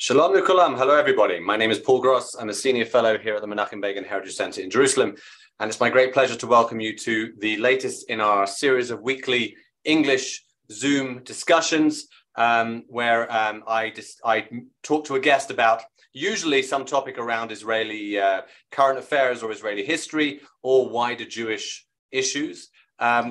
Shalom Nikulam. Hello, everybody. My name is Paul Gross. I'm a senior fellow here at the Menachem Begin Heritage Center in Jerusalem. And it's my great pleasure to welcome you to the latest in our series of weekly English Zoom discussions, where I talk to a guest about usually some topic around Israeli current affairs or Israeli history or wider Jewish issues.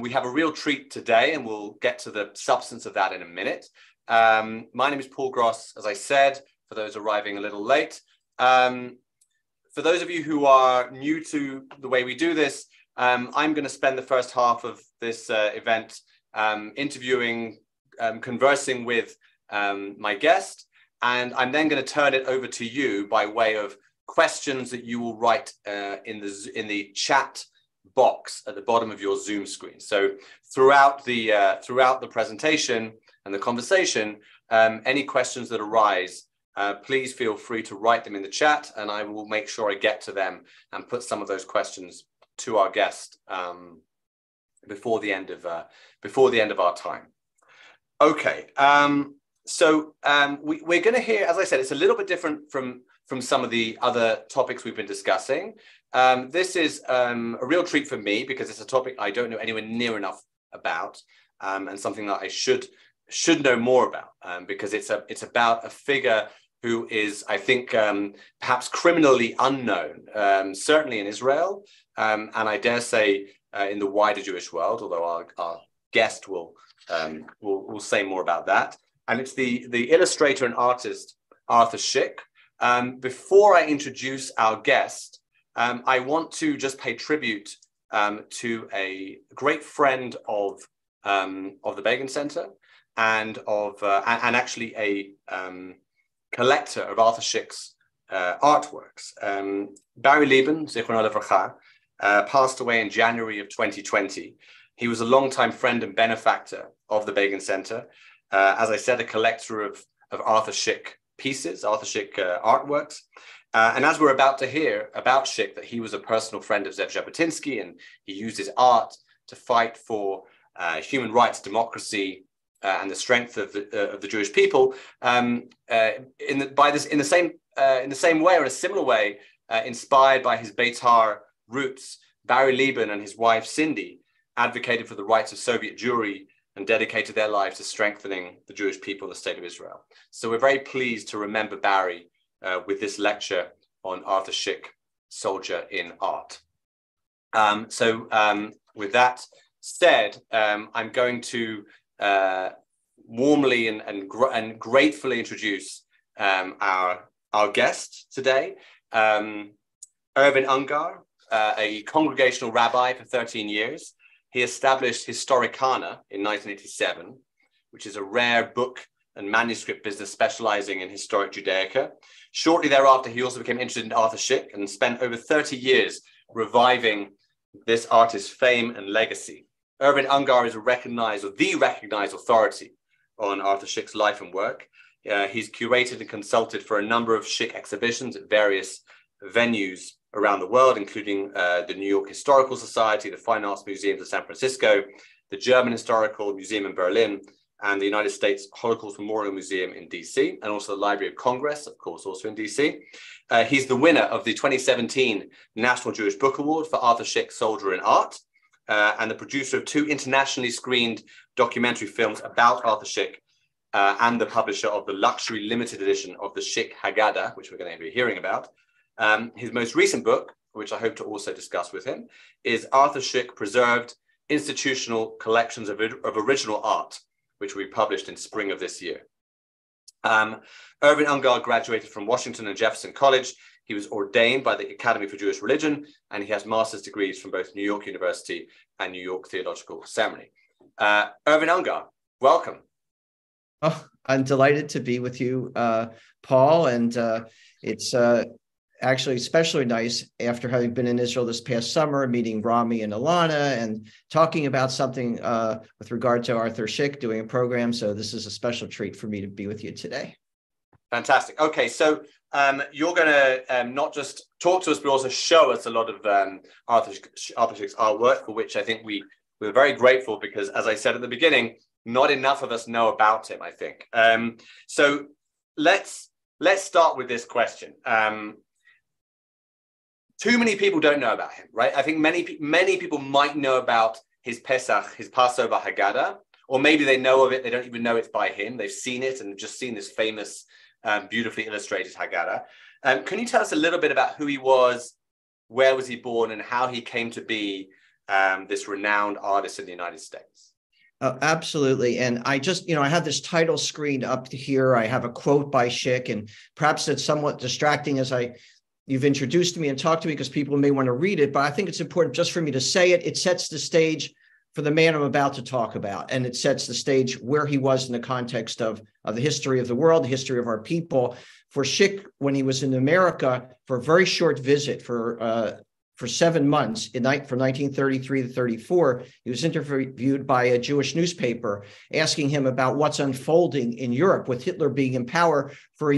We have a real treat today, and we'll get to the substance of that in a minute. My name is Paul Gross, as I said, for those arriving a little late. For those of you who are new to the way we do this, I'm going to spend the first half of this event interviewing, conversing with my guest, and I'm then going to turn it over to you by way of questions that you will write in the chat box at the bottom of your Zoom screen. So throughout the presentation and the conversation, any questions that arise, please feel free to write them in the chat, and I will make sure I get to them and put some of those questions to our guest before the end of our time. Okay, so we're going to hear, as I said, it's a little bit different from some of the other topics we've been discussing. This is a real treat for me because it's a topic I don't know anywhere near enough about, and something that I should know more about, because it's about a figure who is, I think, perhaps criminally unknown, certainly in Israel, and I dare say in the wider Jewish world, although our guest will say more about that. And it's the illustrator and artist Arthur Szyk. Before I introduce our guest, I want to just pay tribute to a great friend of the Begin Center, and actually a collector of Arthur Szyk's artworks. Barry Lieben, Zichrono Livracha, passed away in January of 2020. He was a longtime friend and benefactor of the Begin Center. As I said, a collector of Arthur Szyk pieces, Arthur Szyk artworks. And as we're about to hear about Szyk, that he was a personal friend of Ze'ev Jabotinsky, and he used his art to fight for human rights, democracy, and the strength of the Jewish people. In the same way, or in a similar way, inspired by his Beitar roots, Barry Lieben and his wife Cindy advocated for the rights of Soviet Jewry and dedicated their lives to strengthening the Jewish people in the state of Israel. So we're very pleased to remember Barry with this lecture on Arthur Szyk, Soldier in Art. With that said, I'm going to warmly and gratefully introduce our guest today, Irvin Ungar, a congregational rabbi for 13 years. He established Historicana in 1987, which is a rare book and manuscript business specializing in historic Judaica. Shortly thereafter, he also became interested in Arthur Szyk and spent over 30 years reviving this artist's fame and legacy. Irvin Ungar is the recognized authority on Arthur Szyk's life and work. He's curated and consulted for a number of Szyk exhibitions at various venues around the world, including the New York Historical Society, the Fine Arts Museums of San Francisco, the German Historical Museum in Berlin, and the United States Holocaust Memorial Museum in DC, and also the Library of Congress, of course, also in DC. He's the winner of the 2017 National Jewish Book Award for Arthur Szyk, Soldier in Art, and the producer of 2 internationally screened documentary films about Arthur Szyk, and the publisher of the luxury limited edition of the Szyk Haggadah, which we're going to be hearing about. His most recent book, which I hope to also discuss with him, is Arthur Szyk Preserved Institutional Collections of Original Art, which we published in spring of this year. Irvin Ungar graduated from Washington and Jefferson College. He was ordained by the Academy for Jewish Religion, and he has master's degrees from both New York University and New York Theological Seminary. Irvin Ungar, welcome. Oh, I'm delighted to be with you, Paul, and it's actually especially nice after having been in Israel this past summer, meeting Rami and Alana and talking about something with regard to Arthur Szyk, doing a program. So this is a special treat for me to be with you today. Fantastic. Okay, so you're going to not just talk to us, but also show us a lot of Arthur Szyk's artwork, for which I think we're very grateful, because, as I said at the beginning, not enough of us know about him, I think. So let's let's start with this question. Too many people don't know about him, right? I think many people might know about his Pesach, his Passover Haggadah, or maybe they know of it. They don't even know it's by him. They've seen it and just seen this famous, beautifully illustrated Haggadah. Can you tell us a little bit about who he was, where was he born, and how he came to be this renowned artist in the United States? Absolutely. And I just, I have this title screen up here. I have a quote by Szyk, and perhaps it's somewhat distracting as you've introduced me and talked to me because people may want to read it, but I think it's important just for me to say it. It sets the stage for the man I'm about to talk about, and it sets the stage where he was in the context of the history of the world, the history of our people. For Szyk, when he was in America for a very short visit for 7 months from 1933 to 34, he was interviewed by a Jewish newspaper asking him about what's unfolding in Europe with Hitler being in power for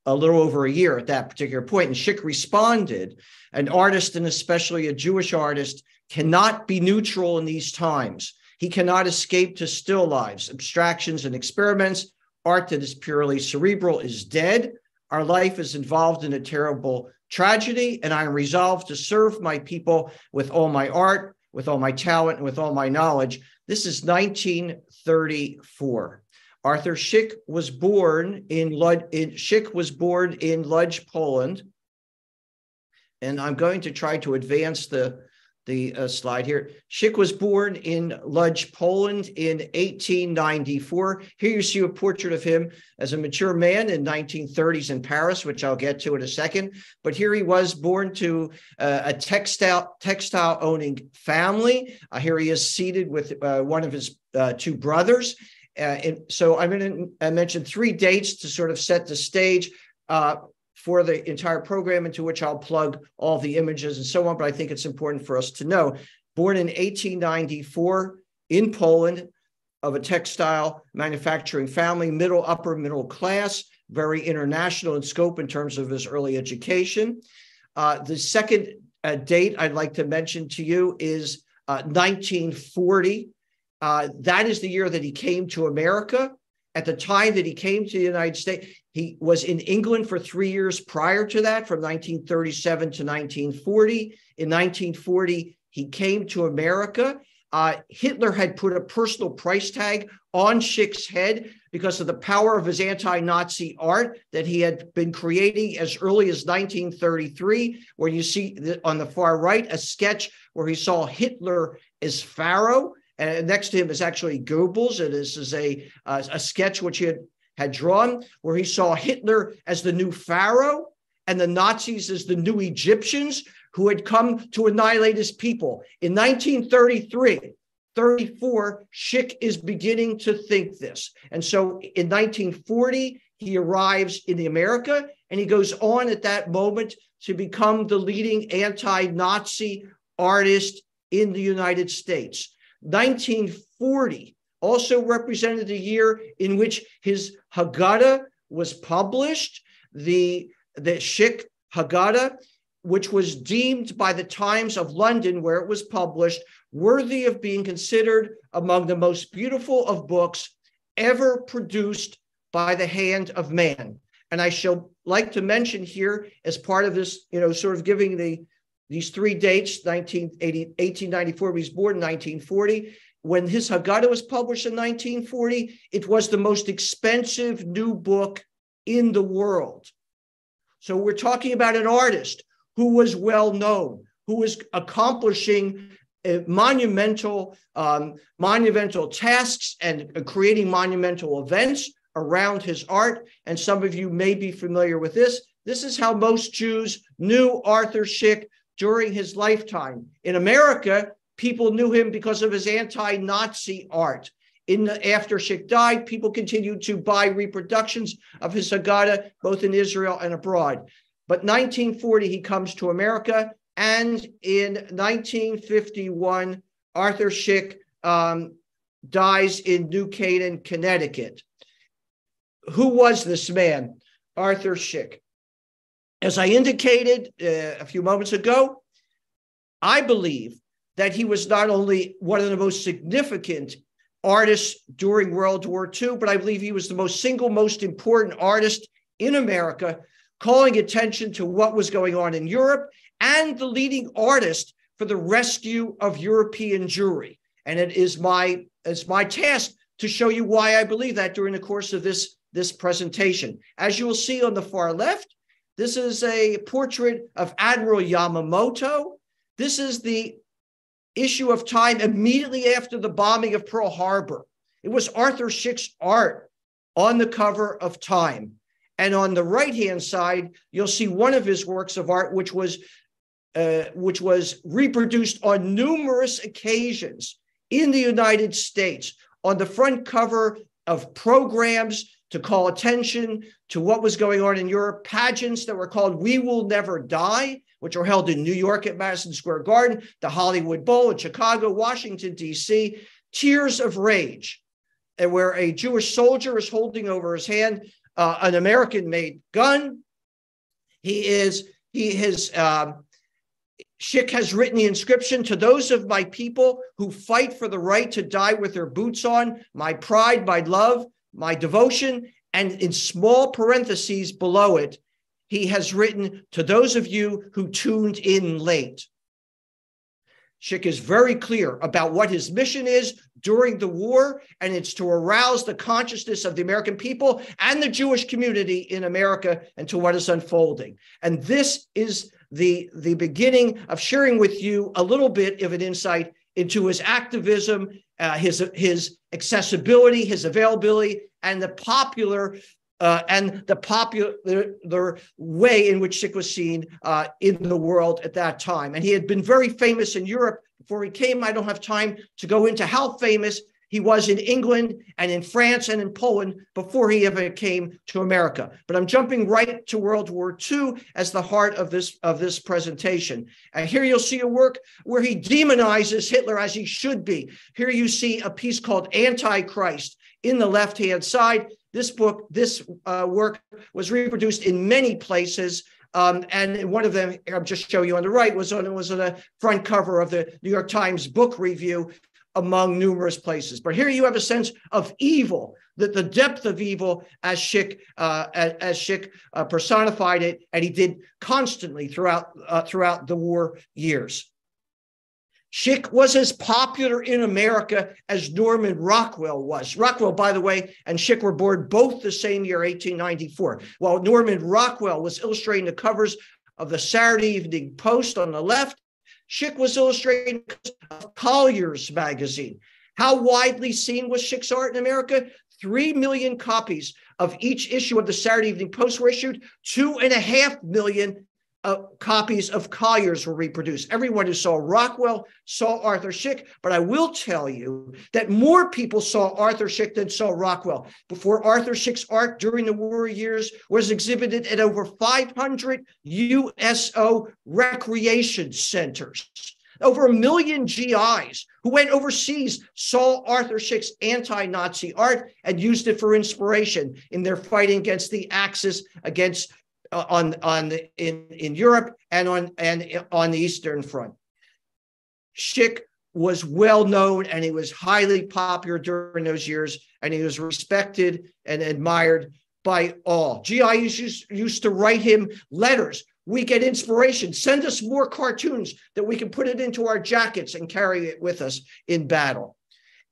a little over a year at that particular point. And Szyk responded, an artist, and especially a Jewish artist, cannot be neutral in these times. He cannot escape to still lives, abstractions, and experiments. Art that is purely cerebral is dead. Our life is involved in a terrible tragedy, and I am resolved to serve my people with all my art, with all my talent, and with all my knowledge. This is 1934. Arthur Szyk was born in Lodz, Poland, and I'm going to try to advance the slide here. Szyk was born in Lodz, Poland in 1894. Here you see a portrait of him as a mature man in 1930s in Paris, which I'll get to in a second. But here he was born to a textile owning family. Here he is seated with one of his two brothers. So I'm going to mention 3 dates to sort of set the stage for the entire program, into which I'll plug all the images and so on, but I think it's important for us to know. Born in 1894 in Poland, of a textile manufacturing family, upper middle class, very international in scope in terms of his early education. The second date I'd like to mention to you is 1940. That is the year that he came to America. At the time that he came to the United States, he was in England for 3 years prior to that, from 1937 to 1940. In 1940, he came to America. Hitler had put a personal price tag on Szyk's head because of the power of his anti-Nazi art that he had been creating as early as 1933, where you see on the far right a sketch where he saw Hitler as Pharaoh. And next to him is actually Goebbels. And this is a sketch which he had drawn, where he saw Hitler as the new Pharaoh and the Nazis as the new Egyptians who had come to annihilate his people. In 1934, Szyk is beginning to think this. And so in 1940, he arrives in America, and he goes on at that moment to become the leading anti-Nazi artist in the United States. 1940 also represented a year in which his Haggadah was published, the Szyk Haggadah, which was deemed by the Times of London, where it was published, worthy of being considered among the most beautiful of books ever produced by the hand of man. And I shall like to mention here, as part of this, sort of giving these 3 dates, 1894, he was born in 1940. When his Haggadah was published in 1940, it was the most expensive new book in the world. So we're talking about an artist who was well known, who was accomplishing monumental tasks and creating monumental events around his art. And some of you may be familiar with this. This is how most Jews knew Arthur Szyk during his lifetime. In America, people knew him because of his anti-Nazi art. After Szyk died, people continued to buy reproductions of his Haggadah, both in Israel and abroad. But 1940, he comes to America, and in 1951, Arthur Szyk dies in New Canaan, Connecticut. Who was this man, Arthur Szyk? As I indicated a few moments ago, I believe that he was not only one of the most significant artists during World War II, but I believe he was the single most important artist in America, calling attention to what was going on in Europe, and the leading artist for the rescue of European Jewry. And it's my task to show you why I believe that during the course of this presentation. As you will see on the far left, this is a portrait of Admiral Yamamoto. This is the issue of Time immediately after the bombing of Pearl Harbor. It was Arthur Szyk's art on the cover of Time. And on the right-hand side, you'll see one of his works of art, which was reproduced on numerous occasions in the United States, on the front cover of programs to call attention to what was going on in Europe, pageants that were called We Will Never Die, which were held in New York at Madison Square Garden, the Hollywood Bowl in Chicago, Washington, D.C., Tears of Rage, and where a Jewish soldier is holding over his hand an American-made gun. Szyk has written the inscription, "To those of my people who fight for the right to die with their boots on, my pride, my love, my devotion," and in small parentheses below it, he has written, "To those of you who tuned in late." Szyk is very clear about what his mission is during the war, and it's to arouse the consciousness of the American people and the Jewish community in America into what is unfolding. And this is the beginning of sharing with you a little bit of an insight into his activism, his accessibility, his availability, and the popular way in which Szyk was seen in the world at that time. And he had been very famous in Europe before he came. I don't have time to go into how famous he was in England and in France and in Poland before he ever came to America. But I'm jumping right to World War II as the heart of this presentation. And here you'll see a work where he demonizes Hitler as he should be. Here you see a piece called Antichrist in the left-hand side. This work was reproduced in many places. And one of them, I'll just show you on the right, was on the front cover of the New York Times book review, among numerous places. But here you have a sense of evil, the depth of evil as Szyk personified it, and he did constantly throughout the war years. Szyk was as popular in America as Norman Rockwell was. Rockwell, by the way, and Szyk were born both the same year, 1894. While Norman Rockwell was illustrating the covers of the Saturday Evening Post on the left, Szyk was illustrating Collier's magazine. How widely seen was Szyk's art in America? 3 million copies of each issue of the Saturday Evening Post were issued. 2.5 million copies of Collier's were reproduced. Everyone who saw Rockwell saw Arthur Szyk, but I will tell you that more people saw Arthur Szyk than saw Rockwell. Before Arthur Szyk's art during the war years was exhibited at over 500 USO recreation centers. Over 1 million GIs who went overseas saw Arthur Szyk's anti-Nazi art and used it for inspiration in their fighting against the Axis, in Europe and on the Eastern Front. Szyk was well known and he was highly popular during those years, and he was respected and admired by all. GIs used to write him letters. We get inspiration. Send us more cartoons that we can put it into our jackets and carry it with us in battle.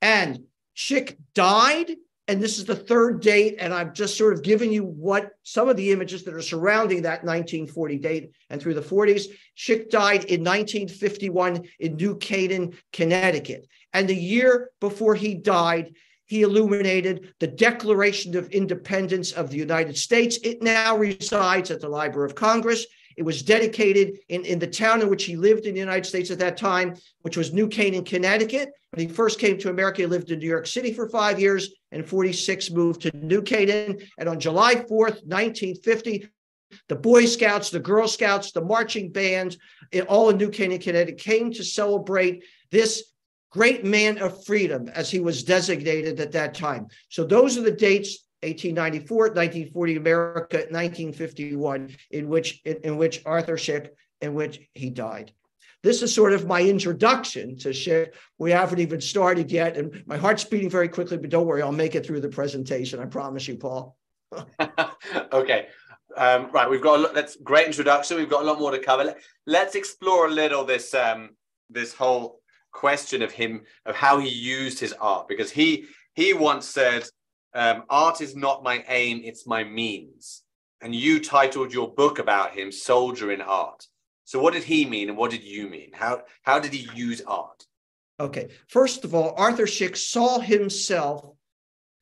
And Szyk died. And this is the third date, and I'm just sort of giving you some of the images that are surrounding that 1940 date and through the 40s. Szyk died in 1951 in New Canaan, Connecticut. And the year before he died, he illuminated the Declaration of Independence of the United States. It now resides at the Library of Congress. It was dedicated in the town in which he lived in the United States at that time, which was New Canaan, Connecticut. When he first came to America, he lived in New York City for 5 years, and in 1946 moved to New Canaan. And on July 4th, 1950, the Boy Scouts, the Girl Scouts, the marching bands, all in New Canaan, Connecticut, came to celebrate this great man of freedom, as he was designated at that time. So those are the dates: 1894, 1940 America, 1951, in which Arthur Szyk, in which he died. This is sort of my introduction to Szyk. We haven't even started yet, and my heart's beating very quickly, but don't worry, I'll make it through the presentation. I promise you, Paul. Okay. Right, we've got that's great introduction. We've got a lot more to cover. Let's explore a little this this whole question of him, of how he used his art, because he once said, art is not my aim, it's my means. And you titled your book about him, Soldier in Art. So what did he mean and what did you mean? How did he use art? Okay, first of all, Arthur Szyk saw himself,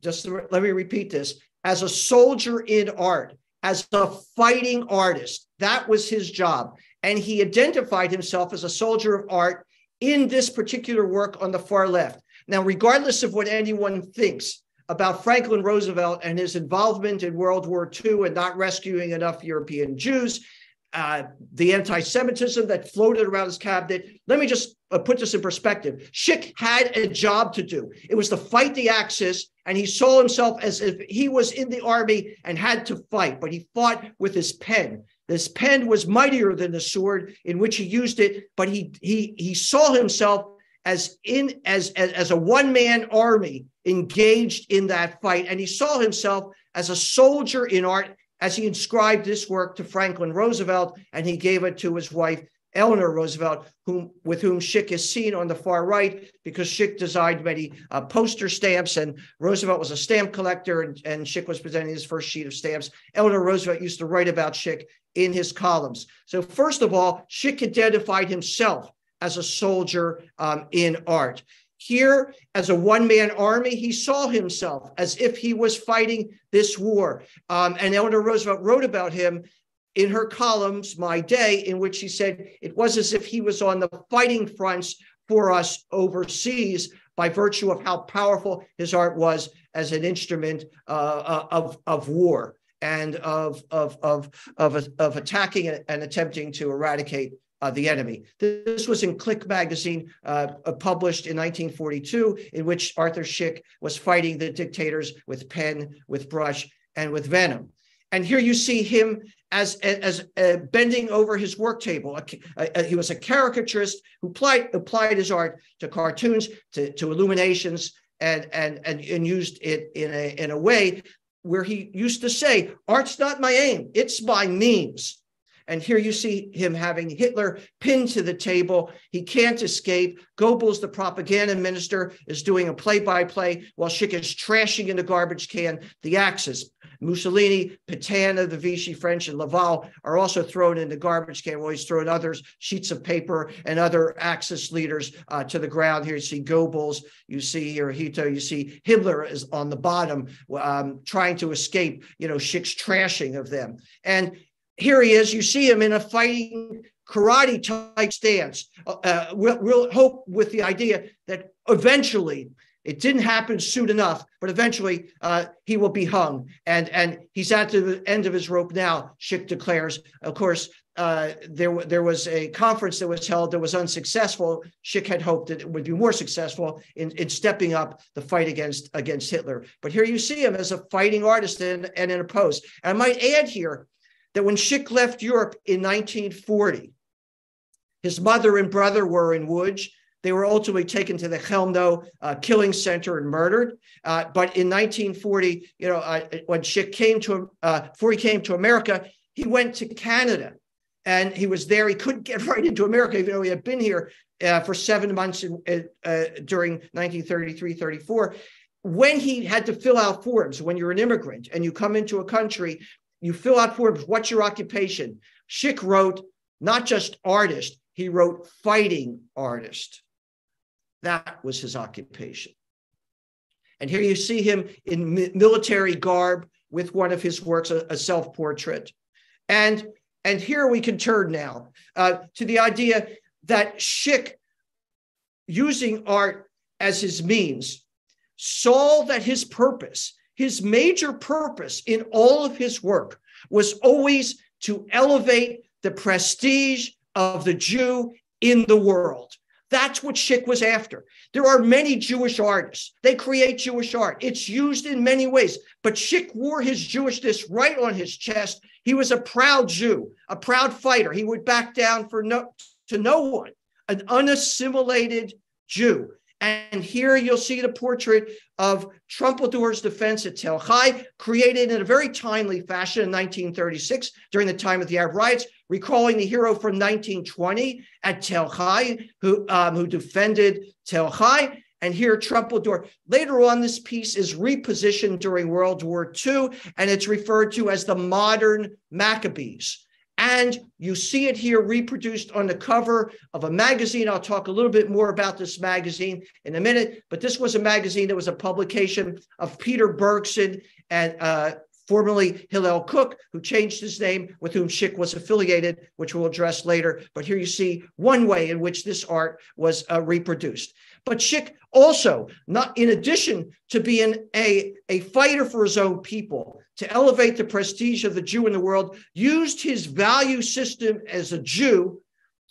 let me repeat this, as a soldier in art, as a fighting artist. That was his job. And he identified himself as a soldier of art in this particular work on the far left. Now, regardless of what anyone thinks about Franklin Roosevelt and his involvement in World War II and not rescuing enough European Jews, the anti-Semitism that floated around his cabinet, let me just put this in perspective. Szyk had a job to do. It was to fight the Axis, and he saw himself as if he was in the army and had to fight, but he fought with his pen. This pen was mightier than the sword in which he used it, but he saw himself as a one-man army engaged in that fight, and he saw himself as a soldier in art, as he inscribed this work to Franklin Roosevelt, and he gave it to his wife, Eleanor Roosevelt, with whom Szyk is seen on the far right, because Szyk designed many poster stamps, and Roosevelt was a stamp collector, and Szyk was presenting his first sheet of stamps. Eleanor Roosevelt used to write about Szyk in his columns. So first of all, Szyk identified himself as a soldier in art. Here, as a one-man army, he saw himself as if he was fighting this war. And Eleanor Roosevelt wrote about him in her columns, My Day, in which she said it was as if he was on the fighting fronts for us overseas, by virtue of how powerful his art was as an instrument of war and of attacking and attempting to eradicate the enemy. This was in Click magazine, published in 1942, in which Arthur Szyk was fighting the dictators with pen, with brush, and with venom. And here you see him as bending over his work table. He was a caricaturist who applied his art to cartoons, to illuminations, and used it in a way where he used to say, art's not my aim, it's my means. And here you see him having Hitler pinned to the table. He can't escape. Goebbels, the propaganda minister, is doing a play-by-play while Szyk is trashing in the garbage can the Axis. Mussolini, Pétain, the Vichy French, and Laval are also thrown in the garbage can while he's throwing others, sheets of paper, and other Axis leaders to the ground. Here you see Goebbels, you see Hirohito, you see Himmler is on the bottom trying to escape, Szyk's trashing of them. And here he is. You see him in a fighting karate type stance. We'll hope with the idea that eventually, it didn't happen soon enough, but eventually he will be hung. And he's at the end of his rope now, Szyk declares. Of course, there was a conference that was held that was unsuccessful. Szyk had hoped that it would be more successful in stepping up the fight against Hitler. But here you see him as a fighting artist and in a pose. And I might add here that when Szyk left Europe in 1940, his mother and brother were in Łódź. They were ultimately taken to the Chełmno killing center and murdered. But in 1940, when Szyk before he came to America, he went to Canada, and he was there. He couldn't get right into America, even though he had been here for 7 months during 1933-34. When he had to fill out forms, when you're an immigrant and you come into a country, you fill out forms. What's your occupation? Szyk wrote not just artist, he wrote fighting artist. That was his occupation. And here you see him in military garb with one of his works, a self-portrait. And here we can turn now to the idea that Szyk, using art as his means, saw that his purpose, his major purpose in all of his work, was always to elevate the prestige of the Jew in the world. That's what Szyk was after. There are many Jewish artists. They create Jewish art. It's used in many ways. But Szyk wore his Jewishness right on his chest. He was a proud Jew, a proud fighter. He would back down to no one, an unassimilated Jew. And here you'll see the portrait of Trumpeldor's defense at Tel Hai, created in a very timely fashion in 1936 during the time of the Arab riots, recalling the hero from 1920 at Tel Hai who defended Tel Hai. And here Trumpeldor. Later on, this piece is repositioned during World War II, and it's referred to as the modern Maccabees. And you see it here reproduced on the cover of a magazine. I'll talk a little bit more about this magazine in a minute, but this was a magazine that was a publication of Peter Bergson and formerly Hillel Cook, who changed his name, with whom Szyk was affiliated, which we'll address later. But here you see one way in which this art was reproduced. But Szyk also, not in addition to being a fighter for his own people, to elevate the prestige of the Jew in the world, used his value system as a Jew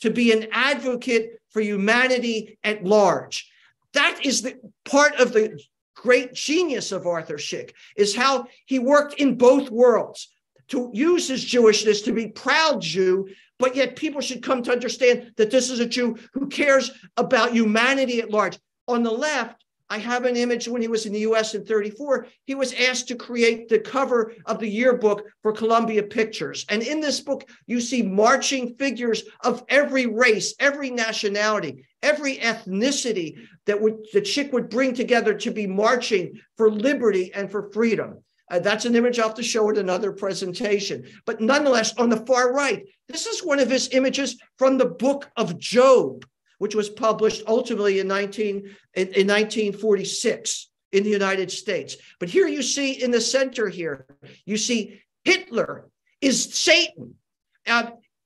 to be an advocate for humanity at large. That is the part of the great genius of Arthur Szyk, is how he worked in both worlds, to use his Jewishness to be proud Jew, but yet people should come to understand that this is a Jew who cares about humanity at large. On the left, I have an image when he was in the US in 1934. He was asked to create the cover of the yearbook for Columbia Pictures. And in this book, you see marching figures of every race, every nationality, every ethnicity that Szyk would bring together to be marching for liberty and for freedom. That's an image I'll have to show at another presentation. But nonetheless, on the far right, this is one of his images from the book of Job, which was published ultimately in 1946 in the United States. But here you see in the center here, you see Hitler is Satan.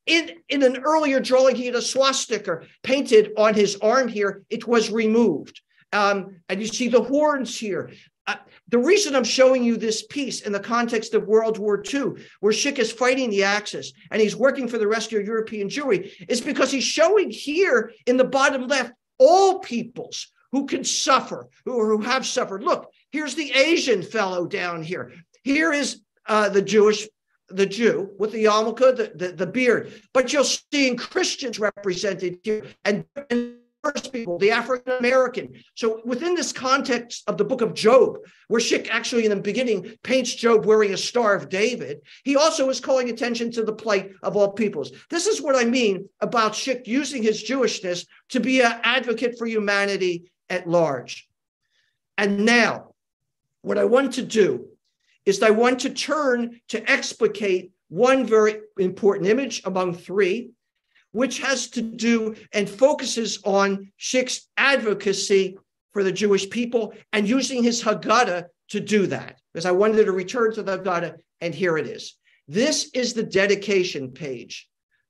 In an earlier drawing, he had a swastika painted on his arm here. It was removed. And you see the horns here. The reason I'm showing you this piece in the context of World War II, where Szyk is fighting the Axis and he's working for the rescue of European Jewry, is because he's showing here in the bottom left all peoples who can suffer, who have suffered. Look, here's the Asian fellow down here. Here is the Jew with the yarmulke, the beard. But you'll see Christians represented here, and first people, the African American. So within this context of the book of Job, where Szyk actually in the beginning paints Job wearing a Star of David, he also is calling attention to the plight of all peoples. This is what I mean about Szyk using his Jewishness to be an advocate for humanity at large. And now, what I want to do is I want to turn to explicate one very important image among three, which has to do and focuses on Szyk's advocacy for the Jewish people and using his Haggadah to do that. Because I wanted to return to the Haggadah, and here it is. This is the dedication page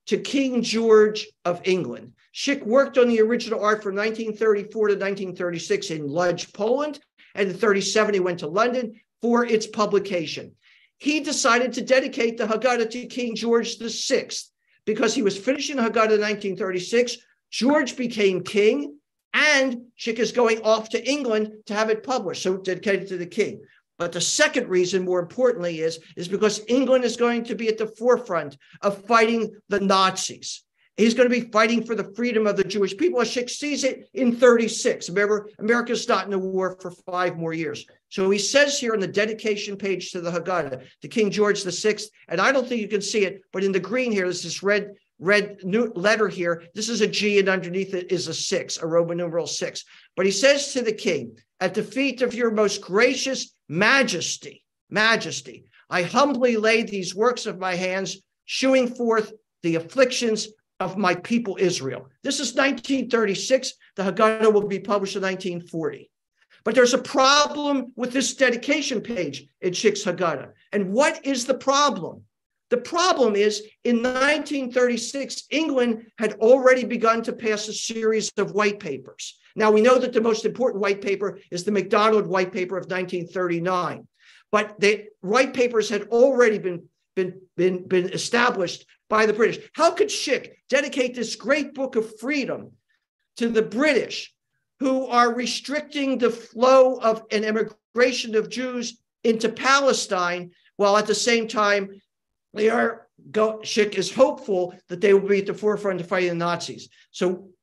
to King George of England. Szyk worked on the original art from 1934 to 1936 in Lodz, Poland, and in 1937 he went to London for its publication. He decided to dedicate the Haggadah to King George VI. Because he was finishing Haggadah in 1936, George became king, and Szyk is going off to England to have it published, so dedicated to the king. But the second reason, more importantly, is because England is going to be at the forefront of fighting the Nazis. He's going to be fighting for the freedom of the Jewish people, as Szyk sees it in 1936. Remember, America's not in a war for 5 more years. So he says here on the dedication page to the Haggadah, to King George VI, and I don't think you can see it, but in the green here, there's this red letter here. This is a G, and underneath it is a 6, a Roman numeral 6. But he says to the king, at the feet of your most gracious majesty, I humbly lay these works of my hands, shewing forth the afflictions of my people Israel. This is 1936. The Haggadah will be published in 1940. But there's a problem with this dedication page in Szyk's Haggadah. And what is the problem? The problem is in 1936, England had already begun to pass a series of white papers. Now, we know that the most important white paper is the MacDonald White Paper of 1939. But the white papers had already been established by the British. How could Szyk dedicate this great book of freedom to the British, who are restricting the flow of an immigration of Jews into Palestine, while at the same time Szyk is hopeful that they will be at the forefront of fighting the Nazis?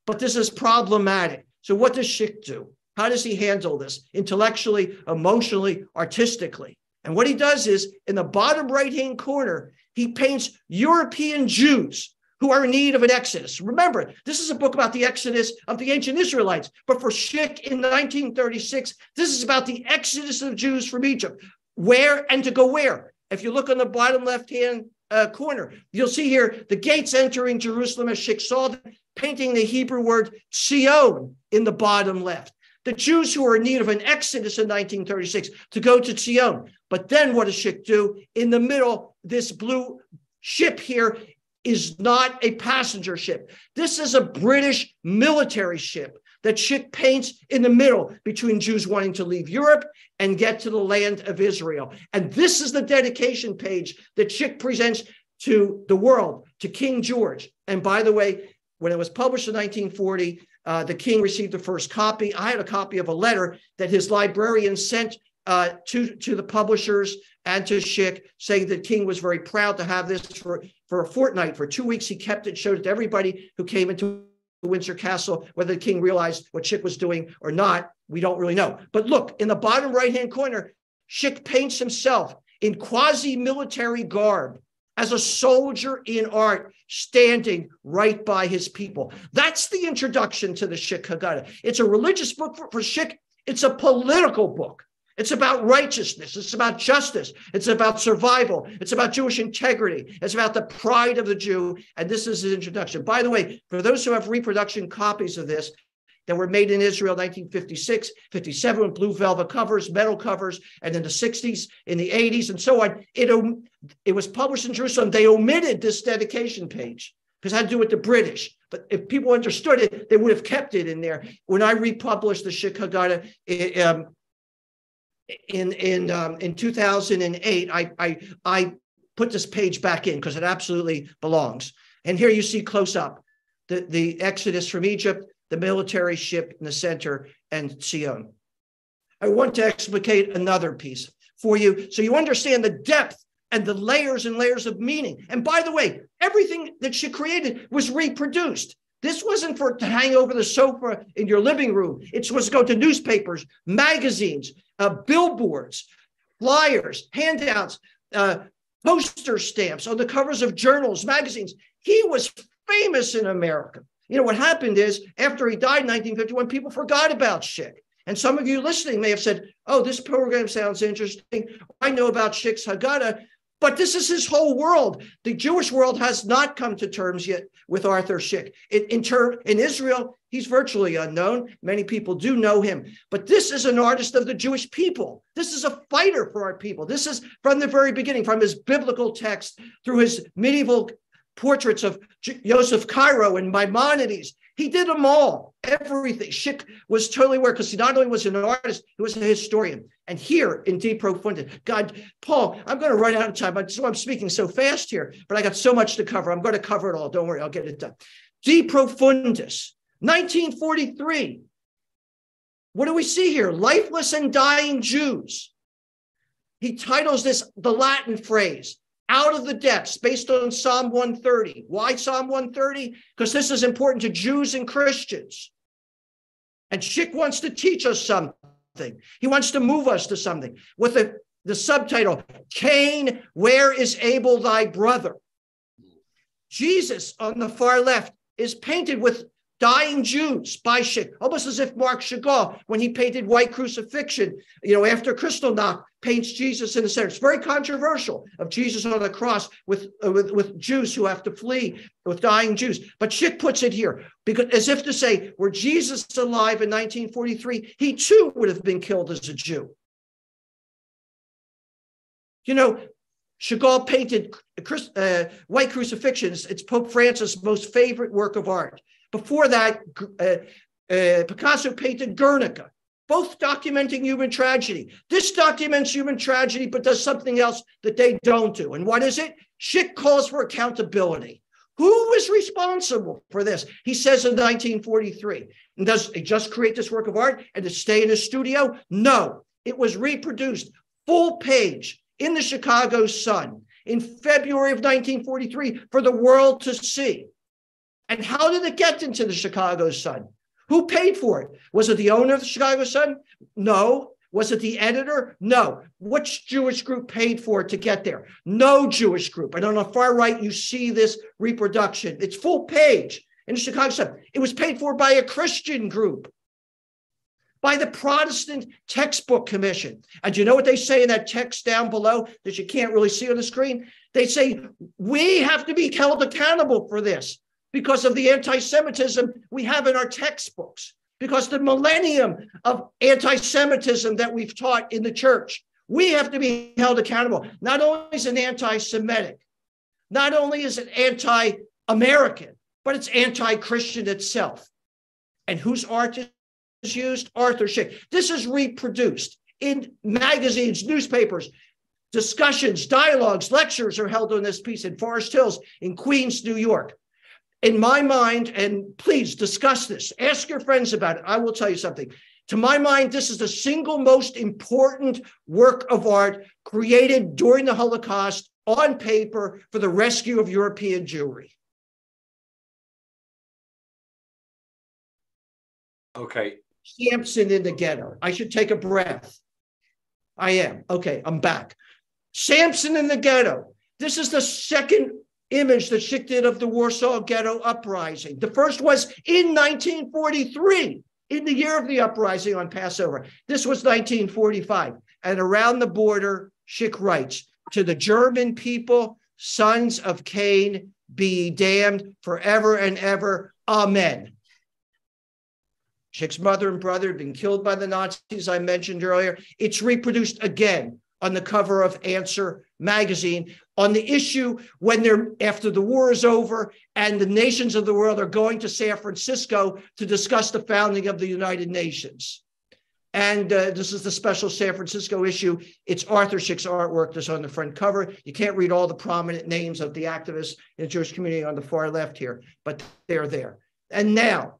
But this is problematic. So what does Szyk do? How does he handle this? Intellectually, emotionally, artistically. And what he does is, in the bottom right-hand corner, he paints European Jews who are in need of an exodus. Remember, this is a book about the exodus of the ancient Israelites. But for Szyk in 1936, this is about the exodus of Jews from Egypt. Where and to go where? If you look on the bottom left-hand corner, you'll see here the gates entering Jerusalem as Szyk saw them, painting the Hebrew word Zion in the bottom left. The Jews who are in need of an exodus in 1936 to go to Zion. But then what does Szyk do? In the middle, this blue ship here is not a passenger ship. This is a British military ship that Szyk paints in the middle between Jews wanting to leave Europe and get to the land of Israel. And this is the dedication page that Szyk presents to the world, to King George. And by the way, when it was published in 1940, the king received the first copy. I had a copy of a letter that his librarian sent to the publishers and to Szyk, saying the king was very proud to have this for a fortnight. For 2 weeks, he kept it, showed it to everybody who came into Windsor Castle. Whether the king realized what Szyk was doing or not, we don't really know. But look, in the bottom right-hand corner, Szyk paints himself in quasi-military garb as a soldier in art, standing right by his people. That's the introduction to the Szyk Haggadah. It's a religious book for Szyk. It's a political book. It's about righteousness. It's about justice. It's about survival. It's about Jewish integrity. It's about the pride of the Jew. And this is his introduction. By the way, for those who have reproduction copies of this that were made in Israel, 1956, 57, with blue velvet covers, metal covers, and in the 60s, in the 80s, and so on, it was published in Jerusalem. They omitted this dedication page because it had to do with the British. But if people understood it, they would have kept it in there. When I republished the Szyk Haggadah in 2008, I put this page back in because it absolutely belongs. And here you see close up the exodus from Egypt, the military ship in the center, and Zion. I want to explicate another piece for you so you understand the depth and the layers and layers of meaning. And by the way, everything that she created was reproduced. This wasn't to hang over the sofa in your living room. It was to go to newspapers, magazines, billboards, flyers, handouts, poster stamps on the covers of journals, magazines. He was famous in America. You know, what happened is after he died in 1951, people forgot about Szyk. And some of you listening may have said, oh, this program sounds interesting. I know about Szyk's Haggadah, but this is his whole world. The Jewish world has not come to terms yet with Arthur Szyk. In Israel, he's virtually unknown. Many people do know him. But this is an artist of the Jewish people. This is a fighter for our people. This is from the very beginning, from his biblical text through his medieval portraits of Joseph Cairo and Maimonides. He did them all, everything. Szyk was totally aware because he not only was an artist, he was a historian. And here in De Profundis, God, Paul, I'm going to run out of time. I'm speaking so fast here, but I got so much to cover. I'm going to cover it all. Don't worry, I'll get it done. De Profundis, 1943. What do we see here? Lifeless and dying Jews. He titles this the Latin phrase, out of the depths, based on Psalm 130. Why Psalm 130? Because this is important to Jews and Christians. And Szyk wants to teach us something. He wants to move us to something. With the subtitle, Cain, where is Abel thy brother? Jesus on the far left is painted with dying Jews by Szyk, almost as if Marc Chagall, when he painted White Crucifixion, after Kristallnacht, paints Jesus in the center. It's very controversial of Jesus on the cross with Jews who have to flee, with dying Jews. But Szyk puts it here, because as if to say, were Jesus alive in 1943, he too would have been killed as a Jew. Chagall painted White Crucifixions. It's Pope Francis' most favorite work of art. Before that, Picasso painted Guernica, both documenting human tragedy. This documents human tragedy, but does something else that they don't do. And what is it? Szyk calls for accountability. Who is responsible for this? He says in 1943. And does he just create this work of art and to stay in his studio? No, it was reproduced full page in the Chicago Sun in February of 1943 for the world to see. And how did it get into the Chicago Sun? Who paid for it? Was it the owner of the Chicago Sun? No. Was it the editor? No. Which Jewish group paid for it to get there? No Jewish group. And on the far right, you see this reproduction. It's full page in the Chicago Sun. It was paid for by a Christian group, by the Protestant Textbook Commission. And you know what they say in that text down below that you can't really see on the screen? They say, we have to be held accountable for this because of the anti-Semitism we have in our textbooks, because the millennium of anti-Semitism that we've taught in the church, we have to be held accountable. Not only is it anti-Semitic, not only is it anti-American, but it's anti-Christian itself. And whose art is used? Arthur Szyk. This is reproduced in magazines, newspapers, discussions, dialogues, lectures are held on this piece in Forest Hills in Queens, New York. In my mind, and please discuss this, ask your friends about it. I will tell you something. To my mind, this is the single most important work of art created during the Holocaust on paper for the rescue of European Jewry. Okay. Samson in the ghetto. I should take a breath. I am. Okay, I'm back. Samson in the ghetto. This is the second image that Szyk did of the Warsaw Ghetto Uprising. The first was in 1943, in the year of the uprising on Passover. This was 1945. And around the border, Szyk writes, to the German people, sons of Cain, be damned forever and ever. Amen. Szyk's mother and brother had been killed by the Nazis, I mentioned earlier. It's reproduced again on the cover of Answer magazine on the issue when they're, after the war is over and the nations of the world are going to San Francisco to discuss the founding of the United Nations. And this is the special San Francisco issue. It's Arthur Szyk's artwork that's on the front cover. You can't read all the prominent names of the activists in the Jewish community on the far left here, but they're there. And now,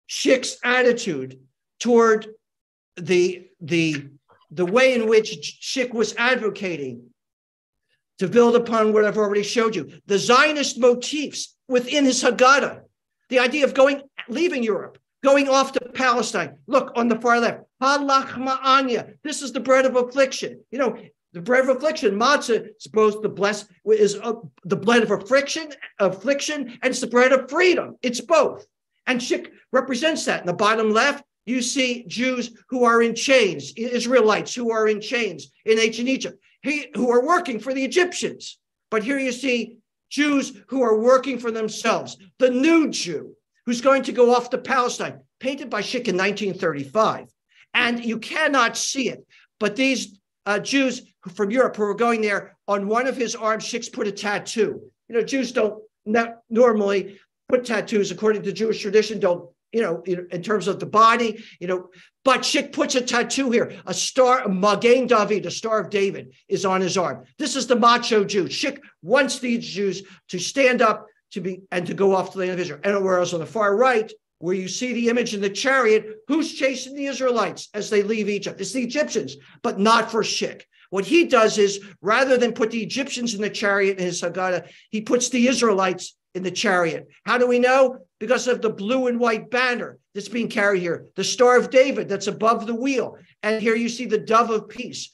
Szyk's attitude toward the way in which Szyk was advocating, to build upon what I've already showed you, the Zionist motifs within his Haggadah, the idea of leaving Europe, going off to Palestine. Look on the far left, halach anya. This is the bread of affliction. You know, the bread of affliction, matzah, is both the the bread of affliction, and it's the bread of freedom. It's both. And Szyk represents that. In the bottom left, you see Jews who are in chains, Israelites who are in chains in ancient Egypt, who are working for the Egyptians. But here you see Jews who are working for themselves. The new Jew who's going to go off to Palestine, painted by Szyk in 1935. And you cannot see it, but these Jews from Europe who are going there, on one of his arms, Szyk's put a tattoo. You know, Jews don't normally put tattoos, according to Jewish tradition, don't, in terms of the body, but Szyk puts a tattoo here, a star, a Magen David, a Star of David is on his arm. This is the macho Jew. Szyk wants these Jews to stand up and to go off to the land of Israel. And whereas on the far right, where you see the image in the chariot, who's chasing the Israelites as they leave Egypt? It's the Egyptians, but not for Szyk. What he does is, rather than put the Egyptians in the chariot in his Haggadah, he puts the Israelites in the chariot. How do we know? Because of the blue and white banner that's being carried here, the Star of David that's above the wheel. And here you see the dove of peace,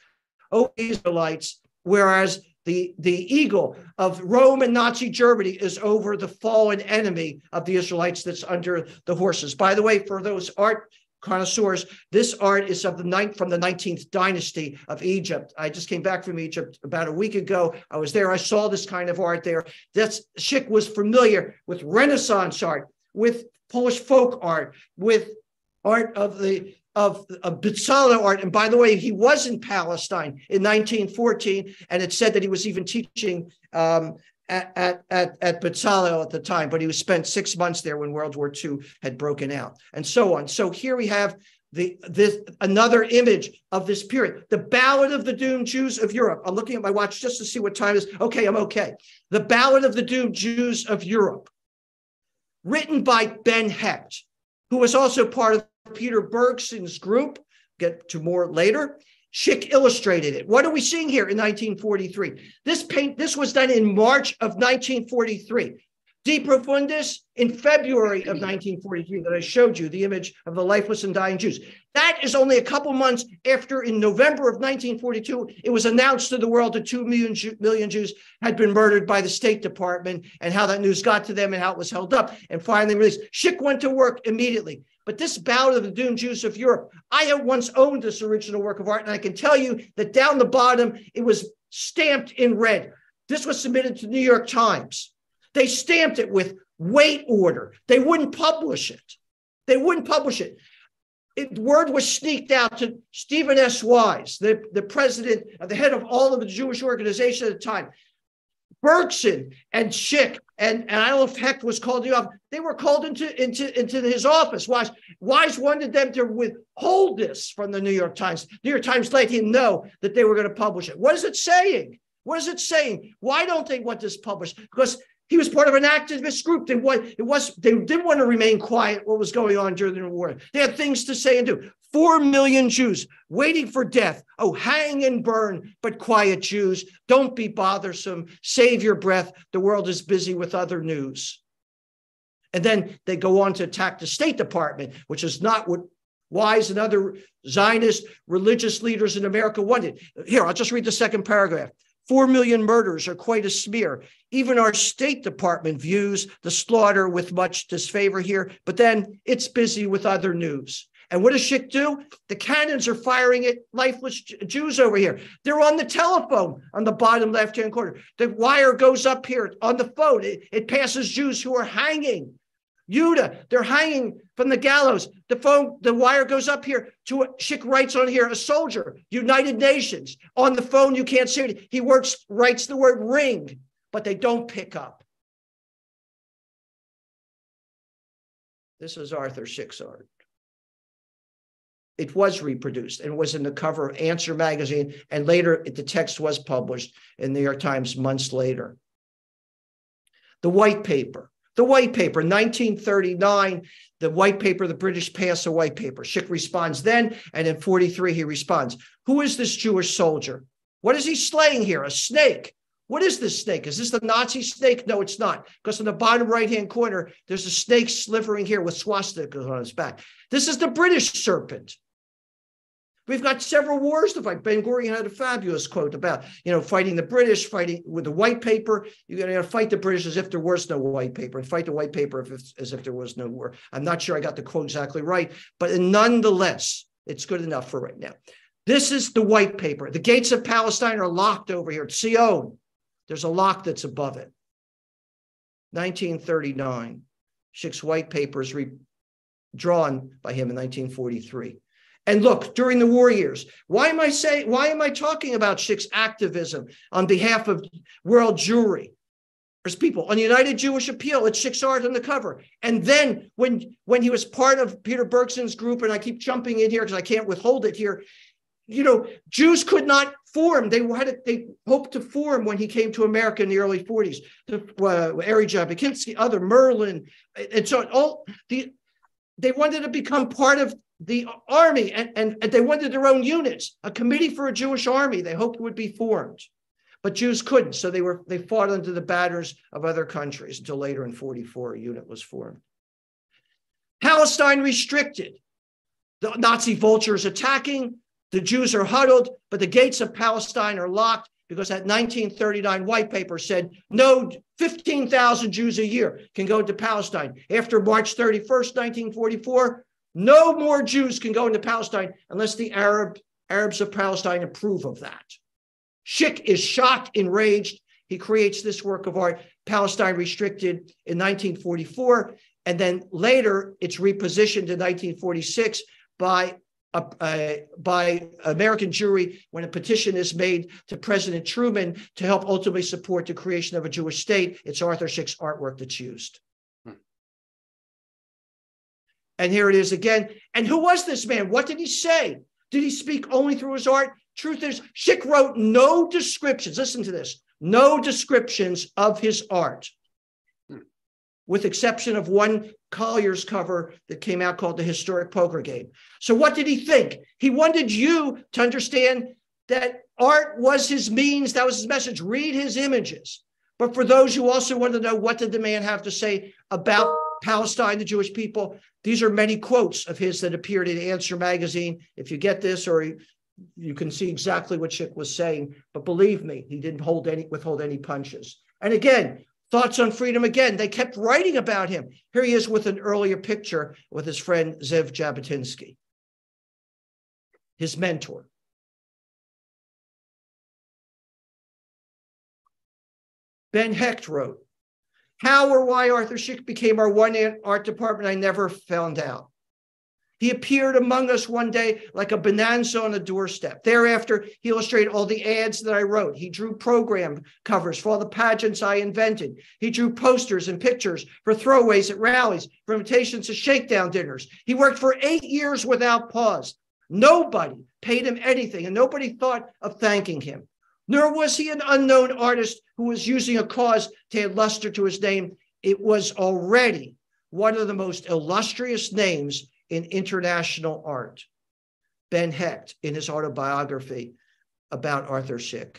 O Israelites, whereas the eagle of Rome and Nazi Germany is over the fallen enemy of the Israelites that's under the horses. By the way, for those art connoisseurs, this art is from the 19th dynasty of Egypt. I just came back from Egypt about a week ago. I was there. I saw this kind of art there. Szyk was familiar with Renaissance art, with Polish folk art, with art of Bezalel art. And by the way, he was in Palestine in 1914, and it said that he was even teaching at Bezalel at the time, but he was spent 6 months there when World War II had broken out, and so on. So here we have another image of this period, the Ballad of the Doomed Jews of Europe. I'm looking at my watch just to see what time it is. Okay, I'm okay. The Ballad of the Doomed Jews of Europe, written by Ben Hecht, who was also part of Peter Bergson's group. Get to more later. Szyk illustrated it. What are we seeing here in 1943? This was done in March of 1943. De Profundis in February of 1943 that I showed you, the image of the lifeless and dying Jews. That is only a couple months after, in November of 1942, it was announced to the world that 2 million Jews had been murdered by the State Department, and how that news got to them and how it was held up and finally released. Szyk went to work immediately. But this bout of the doomed Jews of Europe, I had once owned this original work of art, and I can tell you that down the bottom, it was stamped in red. This was submitted to the New York Times. They stamped it with wait order. They wouldn't publish it. They wouldn't publish it. Word was sneaked out to Stephen S. Wise, the president, the head of all of the Jewish organization at the time. Bergson and Szyk, and I don't know if Hecht was called to the office. They were called into his office. Wise wanted them to withhold this from the New York Times. New York Times let him know that they were going to publish it. What is it saying? What is it saying? Why don't they want this published? Because he was part of an activist group. They didn't want to remain quiet what was going on during the war. They had things to say and do. 4 million Jews waiting for death. Oh, hang and burn, but quiet Jews. Don't be bothersome. Save your breath. The world is busy with other news. And then they go on to attack the State Department, which is not what Wise and other Zionist religious leaders in America wanted. Here, I'll just read the second paragraph. 4 million murders are quite a smear. Even our State Department views the slaughter with much disfavor here, but then it's busy with other news. And what does Szyk do? The cannons are firing at lifeless Jews over here. They're on the telephone on the bottom left-hand corner. The wire goes up here on the phone. It passes Jews who are hanging. Yudah, they're hanging from the gallows. The wire goes up here to Szyk writes on here, a soldier, United Nations. On the phone, you can't see it. He writes the word ring, but they don't pick up. This is Arthur Szyk's art. It was reproduced and was in the cover of Answer magazine, and later the text was published in the New York Times months later. The White Paper. The White Paper, 1939, the White Paper, the British pass a White Paper. Szyk responds then, and in 43 he responds. Who is this Jewish soldier? What is he slaying here? A snake. What is this snake? Is this the Nazi snake? No, it's not. Because in the bottom right-hand corner, there's a snake slithering here with swastikas on its back. This is the British serpent. We've got several wars to fight. Ben Gurion had a fabulous quote about, fighting the British, fighting with the White Paper. You're going to fight the British as if there was no White Paper, and fight the White Paper as if there was no war. I'm not sure I got the quote exactly right, but nonetheless, it's good enough for right now. This is the White Paper. The gates of Palestine are locked over here. Sion. There's a lock that's above it. 1939. Szyk's White Paper is drawn by him in 1943. And look, during the war years, why am I talking about Szyk's activism on behalf of world Jewry? There's people on the United Jewish Appeal, it's Szyk's art on the cover. And then when he was part of Peter Bergson's group, and I keep jumping in here because I can't withhold it here, Jews could not form. They hoped to form when he came to America in the early 40s. Irvin Jabotinsky, other Merlin, and so on. They wanted to become part of the army, and they wanted their own units, a committee for a Jewish army they hoped would be formed. But Jews couldn't, so they fought under the banners of other countries until later in 44 a unit was formed. Palestine restricted. The Nazi vultures attacking, the Jews are huddled, but the gates of Palestine are locked because that 1939 White Paper said no 15,000 Jews a year can go into Palestine. After March 31st, 1944, no more Jews can go into Palestine unless the Arabs of Palestine approve of that. Szyk is shocked, enraged. He creates this work of art, Palestine Restricted, in 1944. And then later, it's repositioned in 1946 by American Jewry when a petition is made to President Truman to help ultimately support the creation of a Jewish state. It's Arthur Szyk's artwork that's used. And here it is again. And who was this man? What did he say? Did he speak only through his art? Truth is, Szyk wrote no descriptions. Listen to this. No descriptions of his art, with exception of one Collier's cover that came out called The Historic Poker Game. So what did he think? He wanted you to understand that art was his means. That was his message. Read his images. But for those who also want to know what did the man have to say about Palestine, the Jewish people, these are many quotes of his that appeared in Answer magazine. If you get this, or you can see exactly what Szyk was saying. But believe me, he didn't withhold any punches. And again, thoughts on freedom again. They kept writing about him. Here he is with an earlier picture with his friend Ze'ev Jabotinsky, his mentor. Ben Hecht wrote, "How or why Arthur Szyk became our one art department, I never found out. He appeared among us one day like a bonanza on a doorstep. Thereafter, he illustrated all the ads that I wrote. He drew program covers for all the pageants I invented. He drew posters and pictures for throwaways at rallies, for invitations to shakedown dinners. He worked for 8 years without pause. Nobody paid him anything, and nobody thought of thanking him. Nor was he an unknown artist who was using a cause to add luster to his name. It was already one of the most illustrious names in international art." Ben Hecht in his autobiography about Arthur Szyk.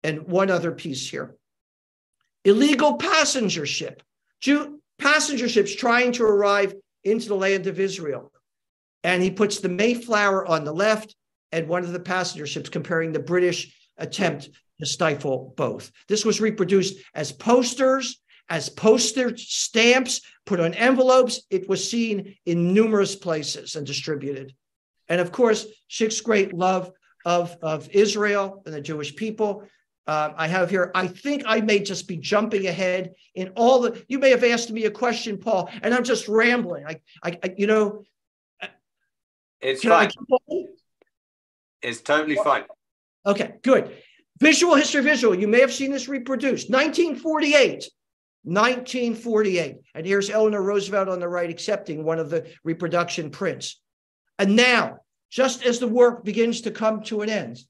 And one other piece here. Illegal passenger ship. Passenger ships trying to arrive into the land of Israel. And he puts the Mayflower on the left and one of the passenger ships, comparing the British attempt to stifle both. This was reproduced as posters, as postage stamps, put on envelopes. It was seen in numerous places and distributed. And of course, Szyk's great love of Israel and the Jewish people. I have here, I think I may just be jumping ahead in all the, you may have asked me a question, Paul, and I'm just rambling. It's fine. It's totally fine. Okay, good. Visual history of Israel. You may have seen this reproduced. 1948. And here's Eleanor Roosevelt on the right accepting one of the reproduction prints. And now, just as the work begins to come to an end,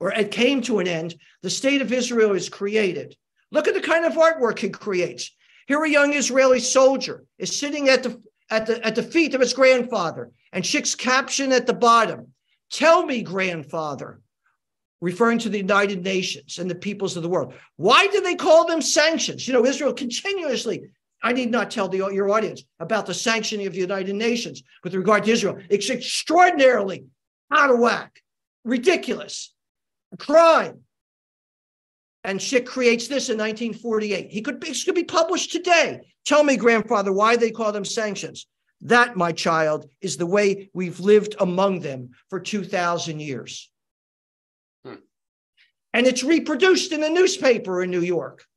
or it came to an end, the state of Israel is created. Look at the kind of artwork he creates. Here a young Israeli soldier is sitting at the feet of his grandfather, and Szyk's caption at the bottom, "Tell me, grandfather," referring to the United Nations and the peoples of the world. Why do they call them sanctions? You know, Israel continuously, I need not tell your audience about the sanctioning of the United Nations with regard to Israel. It's extraordinarily out of whack, ridiculous, a crime. And Szyk creates this in 1948. It could be published today. Tell me, grandfather, why they call them sanctions. That, my child, is the way we've lived among them for 2,000 years. And it's reproduced in a newspaper in New York,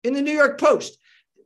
in the New York Post.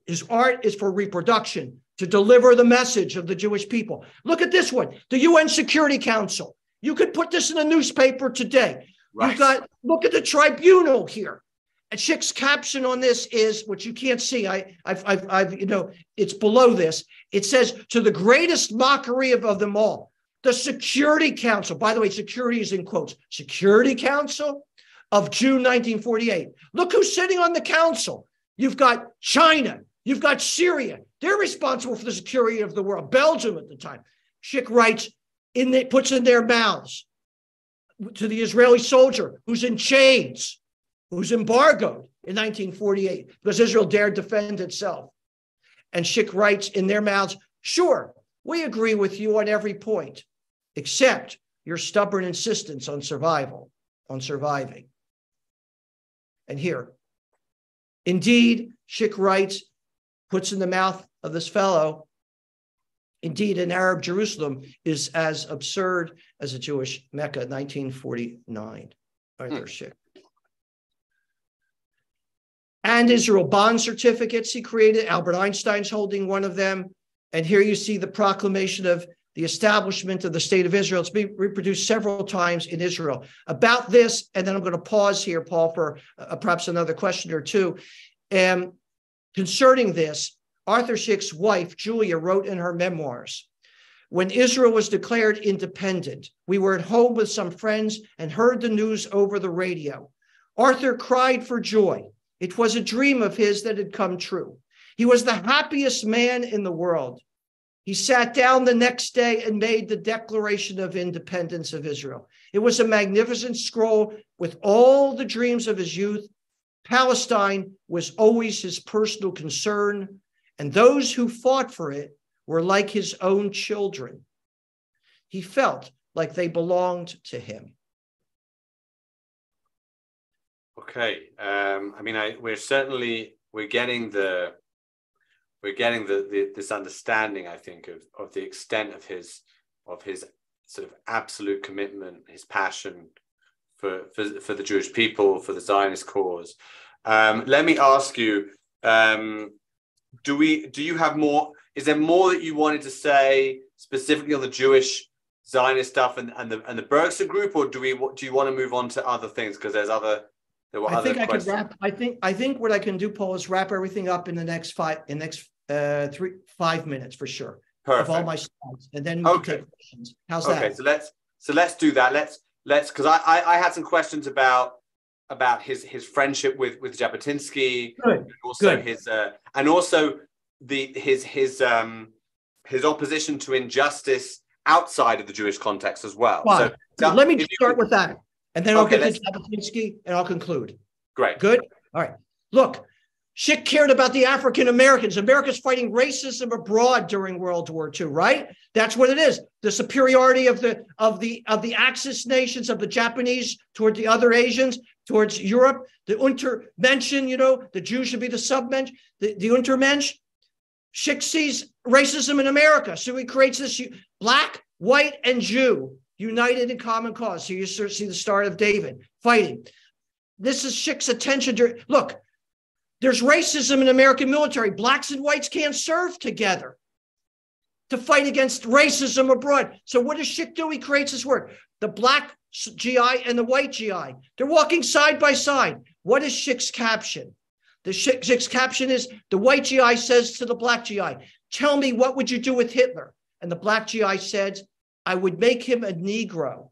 His art is for reproduction, to deliver the message of the Jewish people. Look at this one, the UN Security Council. You could put this in a newspaper today. Right. Look at the tribunal here. And Szyk's caption on this is, which you can't see, it's below this. It says, "To the greatest mockery of them all, the Security Council," by the way, security is in quotes, Security Council of June 1948. Look who's sitting on the council. You've got China, you've got Syria. They're responsible for the security of the world. Belgium at the time. Szyk writes, puts in their mouths to the Israeli soldier who's in chains, who's embargoed in 1948 because Israel dared defend itself. And Szyk writes in their mouths, "Sure, we agree with you on every point, except your stubborn insistence on survival, on surviving." And here, indeed, Szyk writes, puts in the mouth of this fellow, indeed, an Arab Jerusalem is as absurd as a Jewish Mecca, 1949, Arthur Szyk. And Israel bond certificates he created. Albert Einstein's holding one of them. And here you see the proclamation of the establishment of the state of Israel. It's been reproduced several times in Israel. About this, and then I'm going to pause here, Paul, for perhaps another question or two. Concerning this, Arthur Szyk's wife, Julia, wrote in her memoirs, "When Israel was declared independent, we were at home with some friends and heard the news over the radio. Arthur cried for joy. It was a dream of his that had come true. He was the happiest man in the world. He sat down the next day and made the Declaration of Independence of Israel. It was a magnificent scroll with all the dreams of his youth Palestine was always his personal concern, and those who fought for it were like his own children. He felt like they belonged to him. Okay. I mean, we're getting this understanding, I think, of the extent of his sort of absolute commitment, his passion for the Jewish people, for the Zionist cause. Let me ask you, do you have more? Is there more that you wanted to say specifically on the Jewish Zionist stuff and the Bergson group, or do you want to move on to other things, because there were other questions? I could wrap. I think what I can do, Paul, is wrap everything up in the next 5 minutes for sure. Perfect. Of all my slides, and then we can take questions. How's that? Okay, so let's do that. Let's because I had some questions about his friendship with Jabotinsky. Good. And also Good. his opposition to injustice outside of the Jewish context as well. Fine. So let me start with that, and then I'll get to let's... Jabotinsky, and I'll conclude. Great. Good. All right. Look, Szyk cared about the African Americans. America's fighting racism abroad during World War II, right? That's what it is. The superiority of the Axis nations, of the Japanese toward the other Asians, towards Europe. The Untermenschen, the Jews should be the submensch. The Untermensch. Szyk sees racism in America, so he creates this black, white, and Jew united in common cause. So you see the Star of David fighting. This is Szyk's attention to look. There's racism in American military. Blacks and whites can't serve together to fight against racism abroad. So what does Szyk do? He creates this word, the black GI and the white GI. They're walking side by side. What is Szyk's caption? Szyk's caption is, the white GI says to the black GI, tell me, what would you do with Hitler? And the black GI said, I would make him a Negro,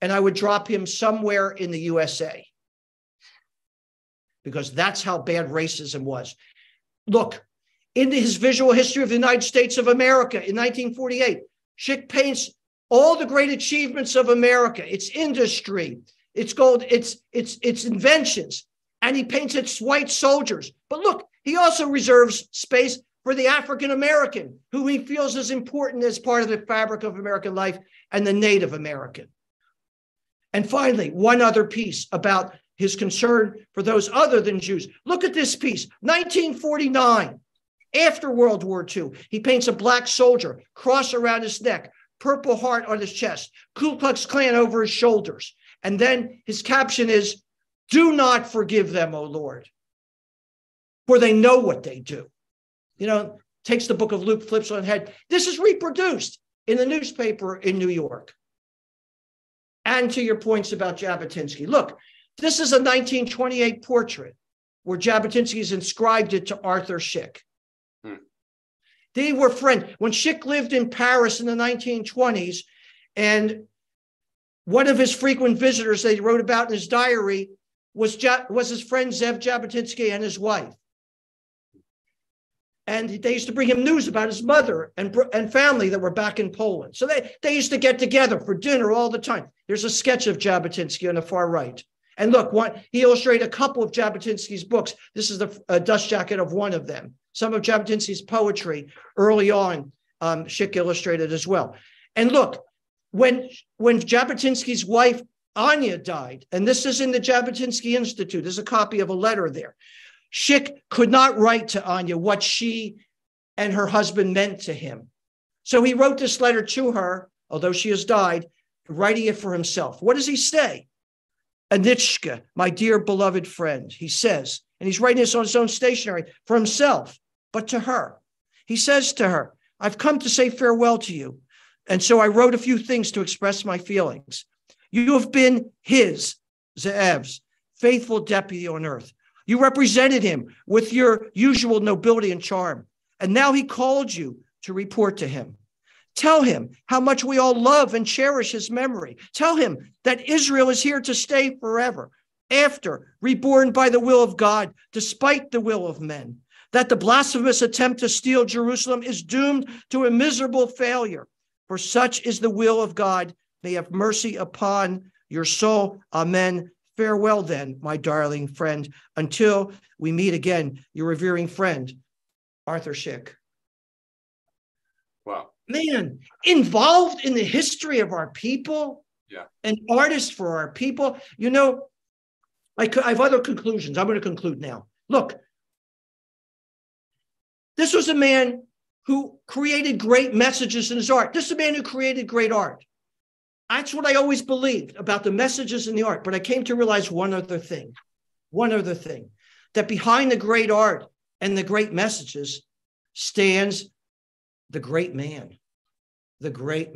and I would drop him somewhere in the USA. Because that's how bad racism was. Look, in his visual history of the United States of America in 1948, Szyk paints all the great achievements of America, its industry, its gold, its inventions, and he paints its white soldiers. But look, he also reserves space for the African American, who he feels is important as part of the fabric of American life, and the Native American. And finally, one other piece about his concern for those other than Jews. Look at this piece, 1949, after World War II. He paints a black soldier, cross around his neck, Purple Heart on his chest, Ku Klux Klan over his shoulders. And then his caption is, do not forgive them, O Lord, for they know what they do. Takes the book of Luke, flips on the head. This is reproduced in the newspaper in New York. And to your points about Jabotinsky, look, this is a 1928 portrait where Jabotinsky has inscribed it to Arthur Szyk. They were friends. When Szyk lived in Paris in the 1920s, and one of his frequent visitors they wrote about in his diary was his friend Ze'ev Jabotinsky and his wife. And they used to bring him news about his mother and family that were back in Poland. So they used to get together for dinner all the time. There's a sketch of Jabotinsky on the far right. And look, he illustrated a couple of Jabotinsky's books. This is the dust jacket of one of them. Some of Jabotinsky's poetry early on, Szyk illustrated as well. And look, when Jabotinsky's wife, Anya, died, and this is in the Jabotinsky Institute, there's a copy of a letter there. Szyk could not write to Anya what she and her husband meant to him. So he wrote this letter to her, although she has died, writing it for himself. What does he say? Anitchka, my dear beloved friend, he says, and he's writing this on his own stationery for himself, but to her. He says to her, I've come to say farewell to you. And so I wrote a few things to express my feelings. You have been his, Ze'ev's, faithful deputy on earth. You represented him with your usual nobility and charm. And now he called you to report to him. Tell him how much we all love and cherish his memory. Tell him that Israel is here to stay forever, after reborn by the will of God, despite the will of men. That the blasphemous attempt to steal Jerusalem is doomed to a miserable failure. For such is the will of God. May have mercy upon your soul. Amen. Farewell then, my darling friend, until we meet again, your revering friend, Arthur Szyk. Wow. Man, involved in the history of our people, an artist for our people. You know, I have other conclusions. I'm going to conclude now. Look, this was a man who created great messages in his art. This is a man who created great art. That's what I always believed about the messages in the art. But I came to realize one other thing, that behind the great art and the great messages stands the great man, the great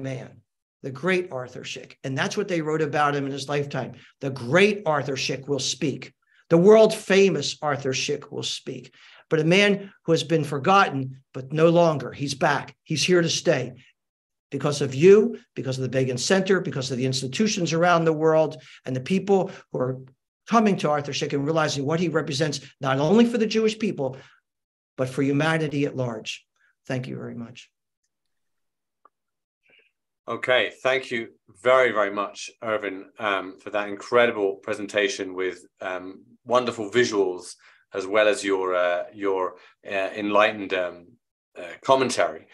Arthur Szyk. And that's what they wrote about him in his lifetime. The great Arthur Szyk will speak. The world famous Arthur Szyk will speak. But a man who has been forgotten, but no longer. He's back. He's here to stay. Because of you, because of the Begin Center, because of the institutions around the world, and the people who are coming to Arthur Szyk and realizing what he represents, not only for the Jewish people, but for humanity at large. Thank you very much. Okay, thank you very, very much, Irvin, for that incredible presentation with wonderful visuals, as well as your enlightened commentary.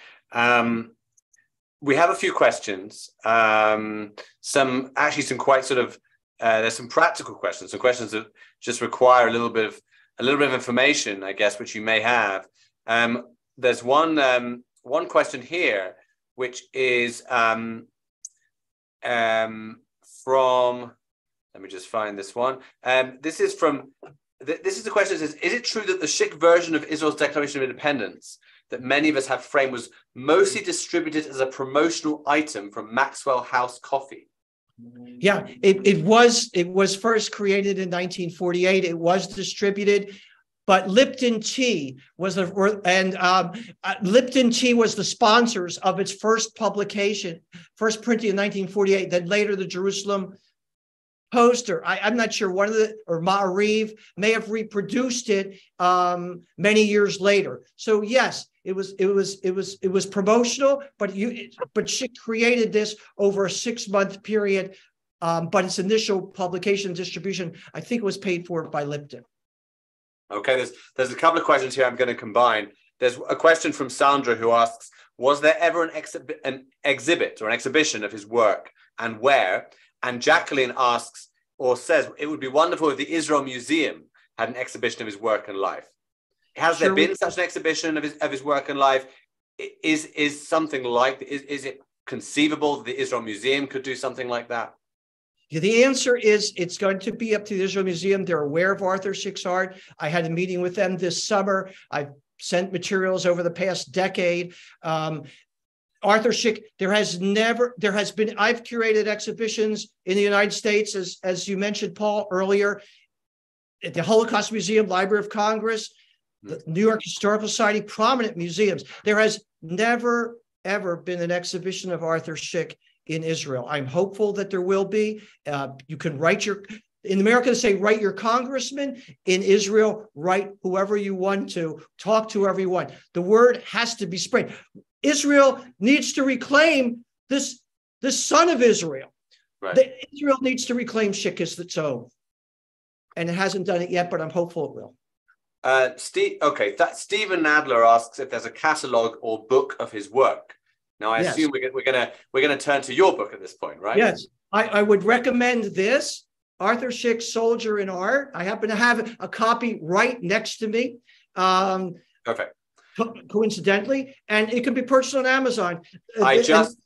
We have a few questions. Some quite sort of there's some practical questions, some questions that just require a little bit of information, I guess, which you may have. There's one question here, which is from. Let me just find this one. This is the question. It says, is it true that the Szyk version of Israel's Declaration of Independence that many of us have framed was mostly distributed as a promotional item from Maxwell House Coffee? Yeah, it was first created in 1948. It was distributed, but Lipton Tea was Lipton Tea was the sponsors of its first publication, first printing in 1948. Then later the Jerusalem Poster, I'm not sure, or Ma'ariv may have reproduced it many years later. So yes, it was promotional, but Szyk created this over a 6-month period. But its initial publication and distribution, I think, was paid for by Lipton. Okay, there's a couple of questions here I'm going to combine. There's a question from Sandra who asks, was there ever an exhibit or an exhibition of his work, and where? And Jacqueline asks, or says, it would be wonderful if the Israel Museum had an exhibition of his work and life. Has there been such an exhibition of his work and life? Is something like, is it conceivable that the Israel Museum could do something like that? Yeah, the answer is it's going to be up to the Israel Museum. They're aware of Arthur Szyk's art. I had a meeting with them this summer. I've sent materials over the past decade. Arthur Szyk, I've curated exhibitions in the United States, as you mentioned, Paul, earlier, at the Holocaust Museum, Library of Congress, the New York Historical Society, prominent museums. There has never, ever been an exhibition of Arthur Szyk in Israel. I'm hopeful that there will be. You can in America, they say, write your congressman. In Israel, write whoever you want to, talk to whoever you want. The word has to be spread. Israel needs to reclaim this son of Israel. Right. Israel needs to reclaim Szyk as its own. And it hasn't done it yet, but I'm hopeful it will. Stephen Nadler asks if there's a catalogue or book of his work. Now, I assume we're gonna turn to your book at this point, right? Yes, I would recommend this, Arthur Szyk, Soldier in Art. I happen to have a copy right next to me. Perfect. Coincidentally, and it can be purchased on Amazon. I just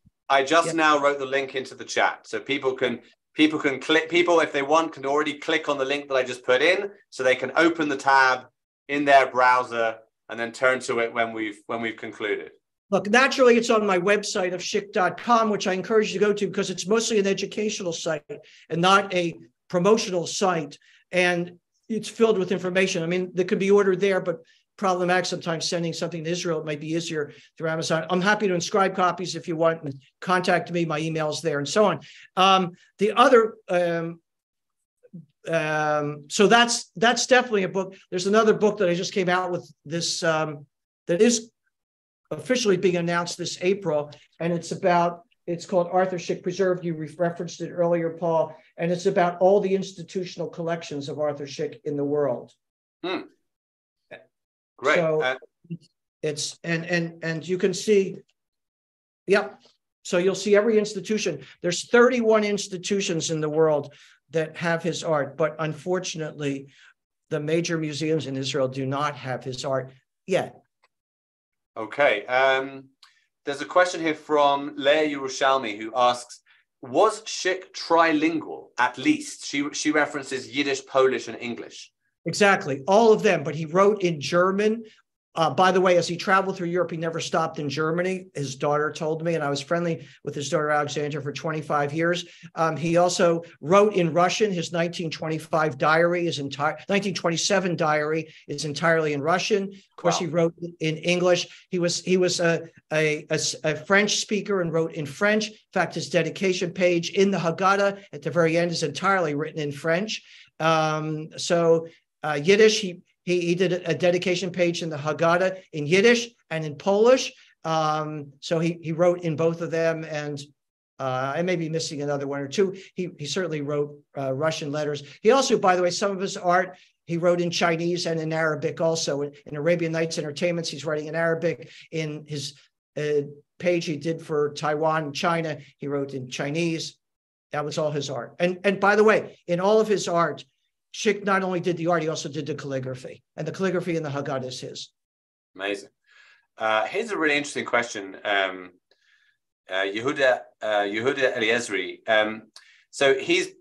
now wrote the link into the chat, so people if they want can already click on the link that I just put in, so they can open the tab in their browser and then turn to it when we've concluded. Look, naturally, it's on my website of szyk.com, which I encourage you to go to because it's mostly an educational site and not a promotional site, and it's filled with information. I mean, that could be ordered there, but problematic sometimes sending something to Israel. It might be easier through Amazon. I'm happy to inscribe copies if you want, and contact me. My email's there and so on. The other, so that's definitely a book. There's another book that I just came out with this that is officially being announced this April, and it's about It's called Arthur Szyk Preserved. You referenced it earlier, Paul, and it's about all the institutional collections of Arthur Szyk in the world. Hmm. Great. So it's and you can see, yep. So you'll see every institution. There's 31 institutions in the world that have his art, but unfortunately, the major museums in Israel do not have his art yet. Okay. There's a question here from Leah Yerushalmi who asks, was Szyk trilingual at least? She references Yiddish, Polish, and English. Exactly. All of them. But he wrote in German. By the way, as he traveled through Europe, he never stopped in Germany. His daughter told me, and I was friendly with his daughter, Alexandra, for 25 years. He also wrote in Russian. His 1925 diary is 1927 diary is entirely in Russian. Of course, he wrote in English. He was a French speaker and wrote in French. In fact, his dedication page in the Haggadah at the very end is entirely written in French. Yiddish, he did a dedication page in the Haggadah in Yiddish and in Polish. So he wrote in both of them, and I may be missing another one or two. He certainly wrote Russian letters. He also, by the way, some of his art he wrote in Chinese and in Arabic also. In Arabian Nights Entertainments, he's writing in Arabic. In his page he did for Taiwan and China, he wrote in Chinese. That was all his art. And by the way, in all of his art, Szyk not only did the art, he also did the calligraphy. And the calligraphy in the Haggadah is his. Amazing. Here's a really interesting question. Yehuda Eliezri. So he's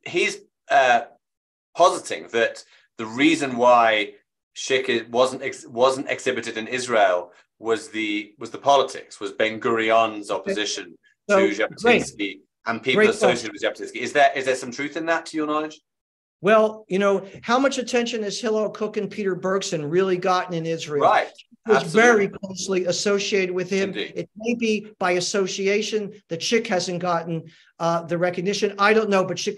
positing that the reason why Szyk wasn't exhibited in Israel was the politics, was Ben Gurion's opposition to Jabotinsky and people associated with Jabotinsky. Is there some truth in that, to your knowledge? Well, how much attention has Hillel Kook and Peter Bergson really gotten in Israel? Right. It was very closely associated with him. Indeed. It may be by association that Szyk hasn't gotten the recognition. I don't know, but Szyk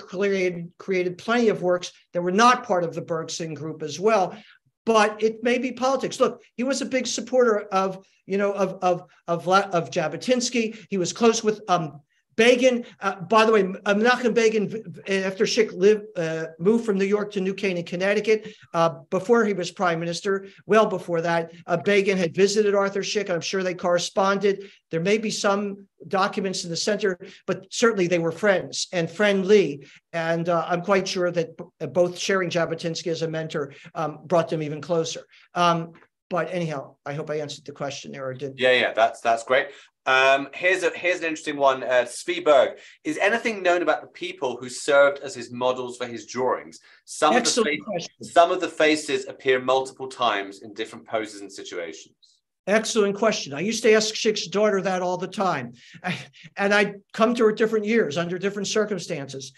created plenty of works that were not part of the Bergson group as well. But it may be politics. Look, he was a big supporter of Jabotinsky. He was close with Begin. By the way, Menachem Begin, after Szyk moved from New York to New Canaan, Connecticut, before he was prime minister, well before that, Begin had visited Arthur Szyk. I'm sure they corresponded. There may be some documents in the center, but certainly they were friends and friendly. And I'm quite sure that both sharing Jabotinsky as a mentor brought them even closer. But anyhow, I hope I answered the question there, or did. Yeah, that's great. Here's an interesting one. Svi Berg, is anything known about the people who served as his models for his drawings? Some of the faces appear multiple times in different poses and situations. Excellent question. I used to ask Szyk's daughter that all the time, and I'd come to her different years under different circumstances.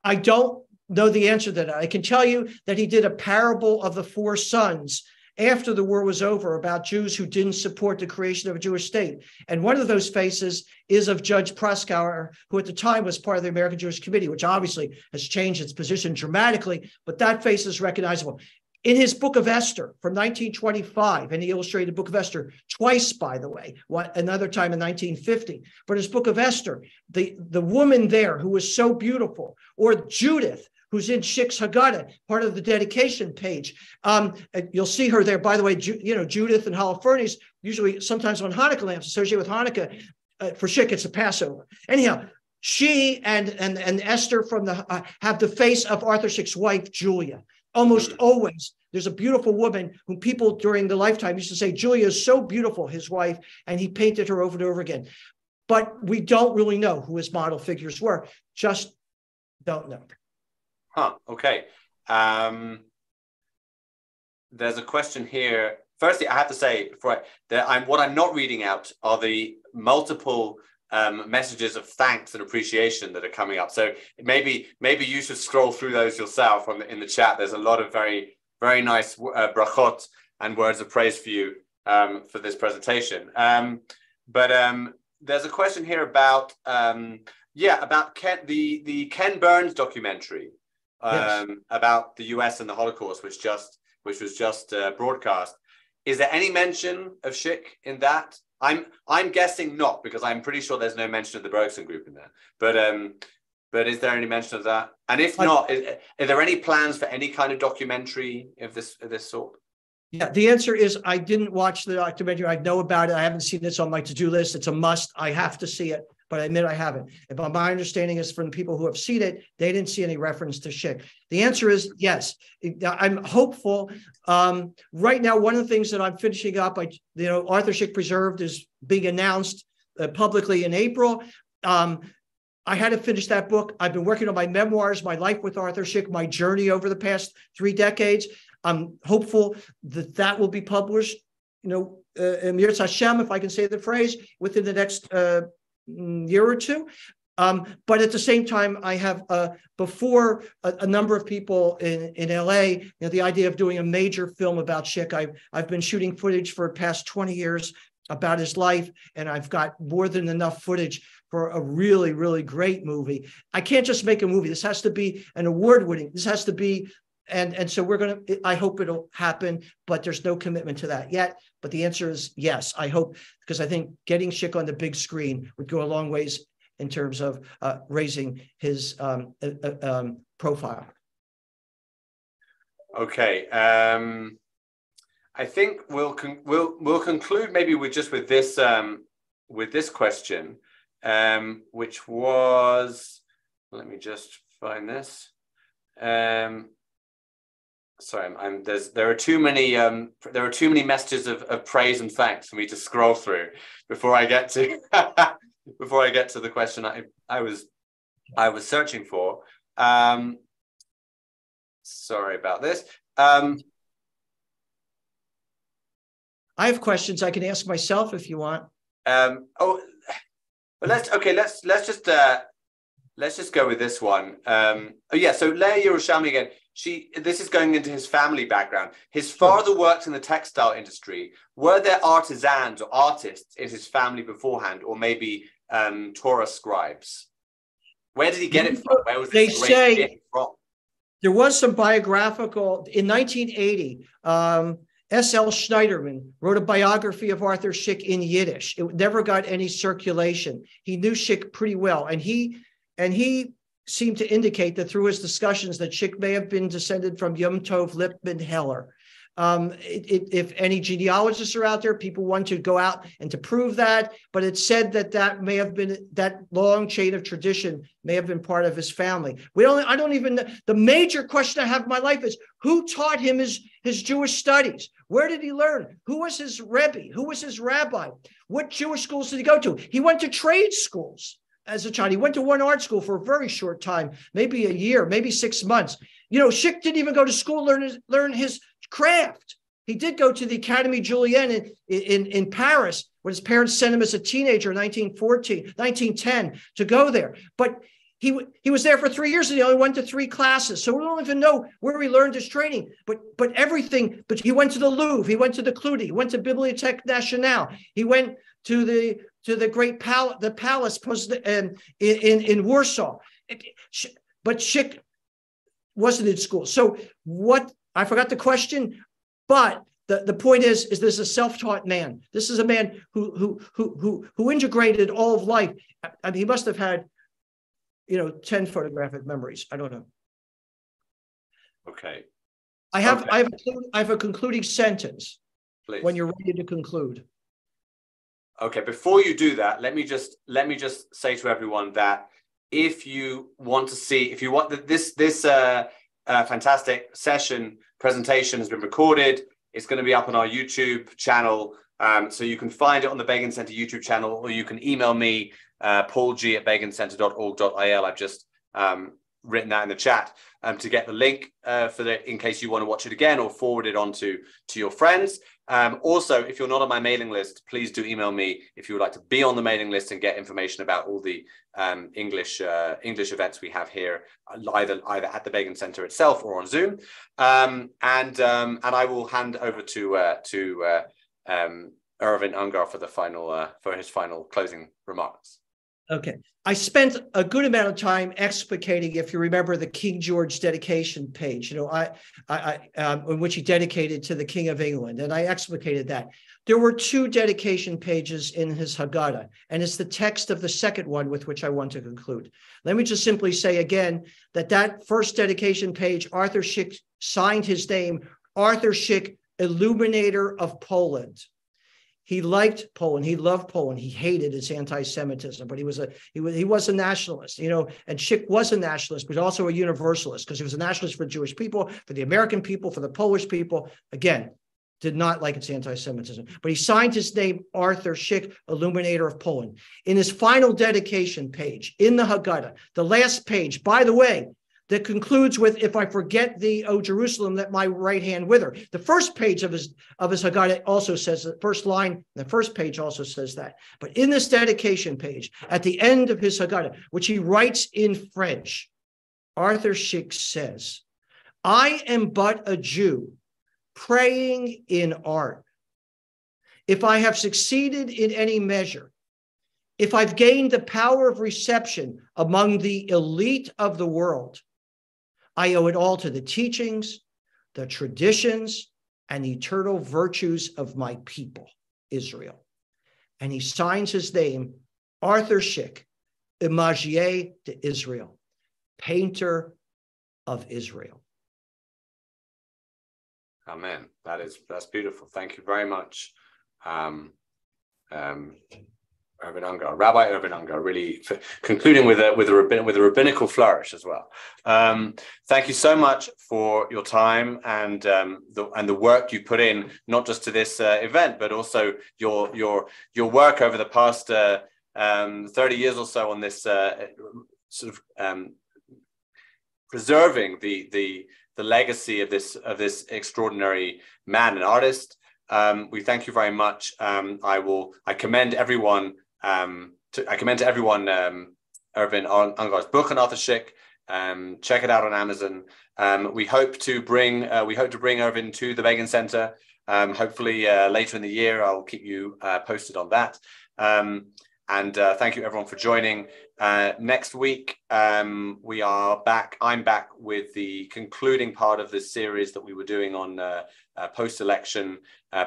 I don't know the answer to that. I can tell you that he did a parable of the four sons after the war was over about Jews who didn't support the creation of a Jewish state. And one of those faces is of Judge Proskauer, who at the time was part of the American Jewish Committee, which obviously has changed its position dramatically, but that face is recognizable. In his Book of Esther from 1925, and he illustrated Book of Esther twice, by the way, another time in 1950. But his Book of Esther, the woman there who was so beautiful, or Judith, who's in Szyk's Haggadah, part of the dedication page. You'll see her there. By the way, Judith and Holofernes, usually sometimes on Hanukkah lamps associated with Hanukkah. For Szyk, it's a Passover. Anyhow, she and Esther from have the face of Arthur Szyk's wife, Julia. Almost always, there's a beautiful woman whom people during the lifetime used to say, Julia is so beautiful, his wife, and he painted her over and over again. But we don't really know who his model figures were. Just don't know. Huh, okay. There's a question here. Firstly, I have to say, what I'm not reading out are the multiple messages of thanks and appreciation that are coming up. So maybe you should scroll through those yourself in the chat. There's a lot of very, very nice brachot and words of praise for you for this presentation. But there's a question here about the Ken Burns documentary. Yes. About the US and the Holocaust, which was just broadcast. Is there any mention of Szyk in that? I'm guessing not, because I'm pretty sure there's no mention of the Bergson group in there. But is there any mention of that? And if not, are there any plans for any kind of documentary of this sort? Yeah, the answer is I didn't watch the documentary. I know about it. I haven't seen it. It's on my to-do list. It's a must. I have to see it, but I admit I haven't. But my understanding is from people who have seen it, they didn't see any reference to Szyk. The answer is yes. I'm hopeful. Right now, one of the things that I'm finishing up, Arthur Szyk Preserved is being announced publicly in April. I had to finish that book. I've been working on my memoirs, my life with Arthur Szyk, my journey over the past 3 decades. I'm hopeful that will be published, Mir Hashem, if I can say the phrase, within the next year or two. But at the same time, I have before a number of people in LA, the idea of doing a major film about Szyk. I've been shooting footage for the past 20 years about his life, and I've got more than enough footage for a really, really great movie. I can't just make a movie. This has to be an award-winning. This has to be, and so I hope it'll happen, but there's no commitment to that yet. But the answer is yes, I hope, because I think getting Szyk on the big screen would go a long ways in terms of raising his profile. Okay. I think we'll conclude maybe with this question, which was, let me just find this. Sorry, there are too many messages of praise and thanks for me to scroll through before I get to the question I was searching for. Sorry about this. I have questions I can ask myself if you want. Let's just go with this one. So Leah Yerushalmi again. This is going into his family background. His father worked in the textile industry. Were there artisans or artists in his family beforehand, or maybe Torah scribes? Where did he get it from? Where was they say from? There was some biographical in 1980. S.L. Schneiderman wrote a biography of Arthur Szyk in Yiddish. It never got any circulation. He knew Szyk pretty well, and he seemed to indicate that through his discussions that Szyk may have been descended from Yom Tov Lipman Heller. If any genealogists are out there, people want to go out and to prove that, but it's said that may have been, that long chain of tradition may have been part of his family. I don't even know. The major question I have in my life is, who taught him his Jewish studies? Where did he learn? Who was his Rebbe? Who was his rabbi? What Jewish schools did he go to? He went to trade schools as a child. He went to one art school for a very short time, maybe a year, maybe 6 months. Szyk didn't even go to school learn his craft. He did go to the Académie Julienne in Paris, when his parents sent him as a teenager in 1910 to go there. But he was there for 3 years, and he only went to 3 classes. So we don't even know where he learned his training. But everything. But he went to the Louvre. He went to the Cluny. He went to Bibliothèque Nationale. He went to the great palace in Warsaw. But Szyk wasn't in school. So what? I forgot the question, but the point is this is a self-taught man. This is a man who integrated all of life. I mean, he must have had 10 photographic memories. I don't know. Okay. I have a concluding sentence. Please. When you're ready to conclude. Okay. Before you do that, let me just say to everyone that if you want this fantastic session presentation has been recorded. It's going to be up on our YouTube channel. So you can find it on the Begin Center YouTube channel, or you can email me, paulg@begincenter.org.il. I've just written that in the chat to get the link in case you want to watch it again, or forward it on to your friends. Also, if you're not on my mailing list, please do email me if you would like to be on the mailing list and get information about all the English events we have here, either at the Begin Center itself or on Zoom. And I will hand over to Irvin Ungar for his final closing remarks. Okay. I spent a good amount of time explicating, if you remember, the King George dedication page, in which he dedicated to the King of England, and I explicated that. There were 2 dedication pages in his Haggadah, and it's the text of the second one with which I want to conclude. Let me just simply say again that first dedication page, Arthur Szyk signed his name, Arthur Szyk, Illuminator of Poland. He liked Poland. He loved Poland. He hated its anti-Semitism, but he was a nationalist, and Szyk was a nationalist, but also a universalist, because he was a nationalist for the Jewish people, for the American people, for the Polish people. Again, did not like its anti-Semitism, but he signed his name, Arthur Szyk, Illuminator of Poland. In his final dedication page in the Haggadah, the last page, by the way, that concludes with, if I forget thee, O Jerusalem, let my right hand wither. The first page of his Haggadah also says, the first line, the first page also says that. But in this dedication page, at the end of his Haggadah, which he writes in French, Arthur Szyk says, I am but a Jew praying in art. If I have succeeded in any measure, if I've gained the power of reception among the elite of the world, I owe it all to the teachings, the traditions, and the eternal virtues of my people, Israel. And he signs his name, Arthur Szyk, Imagier de Israel, painter of Israel. Amen. That's beautiful. Thank you very much. Irvin Ungar, Rabbi Irvin Ungar, really concluding with a rabbinical flourish as well. Thank you so much for your time and the work you put in, not just to this event, but also your work over the past 30 years or so on this sort of preserving the legacy of this extraordinary man and artist. We thank you very much. I commend everyone. I commend to everyone Irvin Ungar's book on Arthur Szyk. Check it out on Amazon. We hope to bring Irvin to the Begin Center. Hopefully later in the year. I'll keep you posted on that. And thank you everyone for joining. Next week we are back. I'm back with the concluding part of this series that we were doing on post-election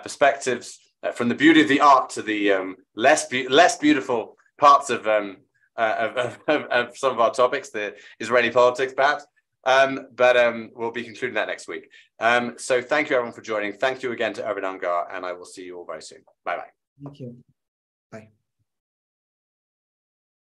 perspectives. From the beauty of the art to the less beautiful parts of some of our topics, the Israeli politics, perhaps. But we'll be concluding that next week. So thank you, everyone, for joining. Thank you again to Irvin Ungar, and I will see you all very soon. Bye-bye. Thank you. Bye.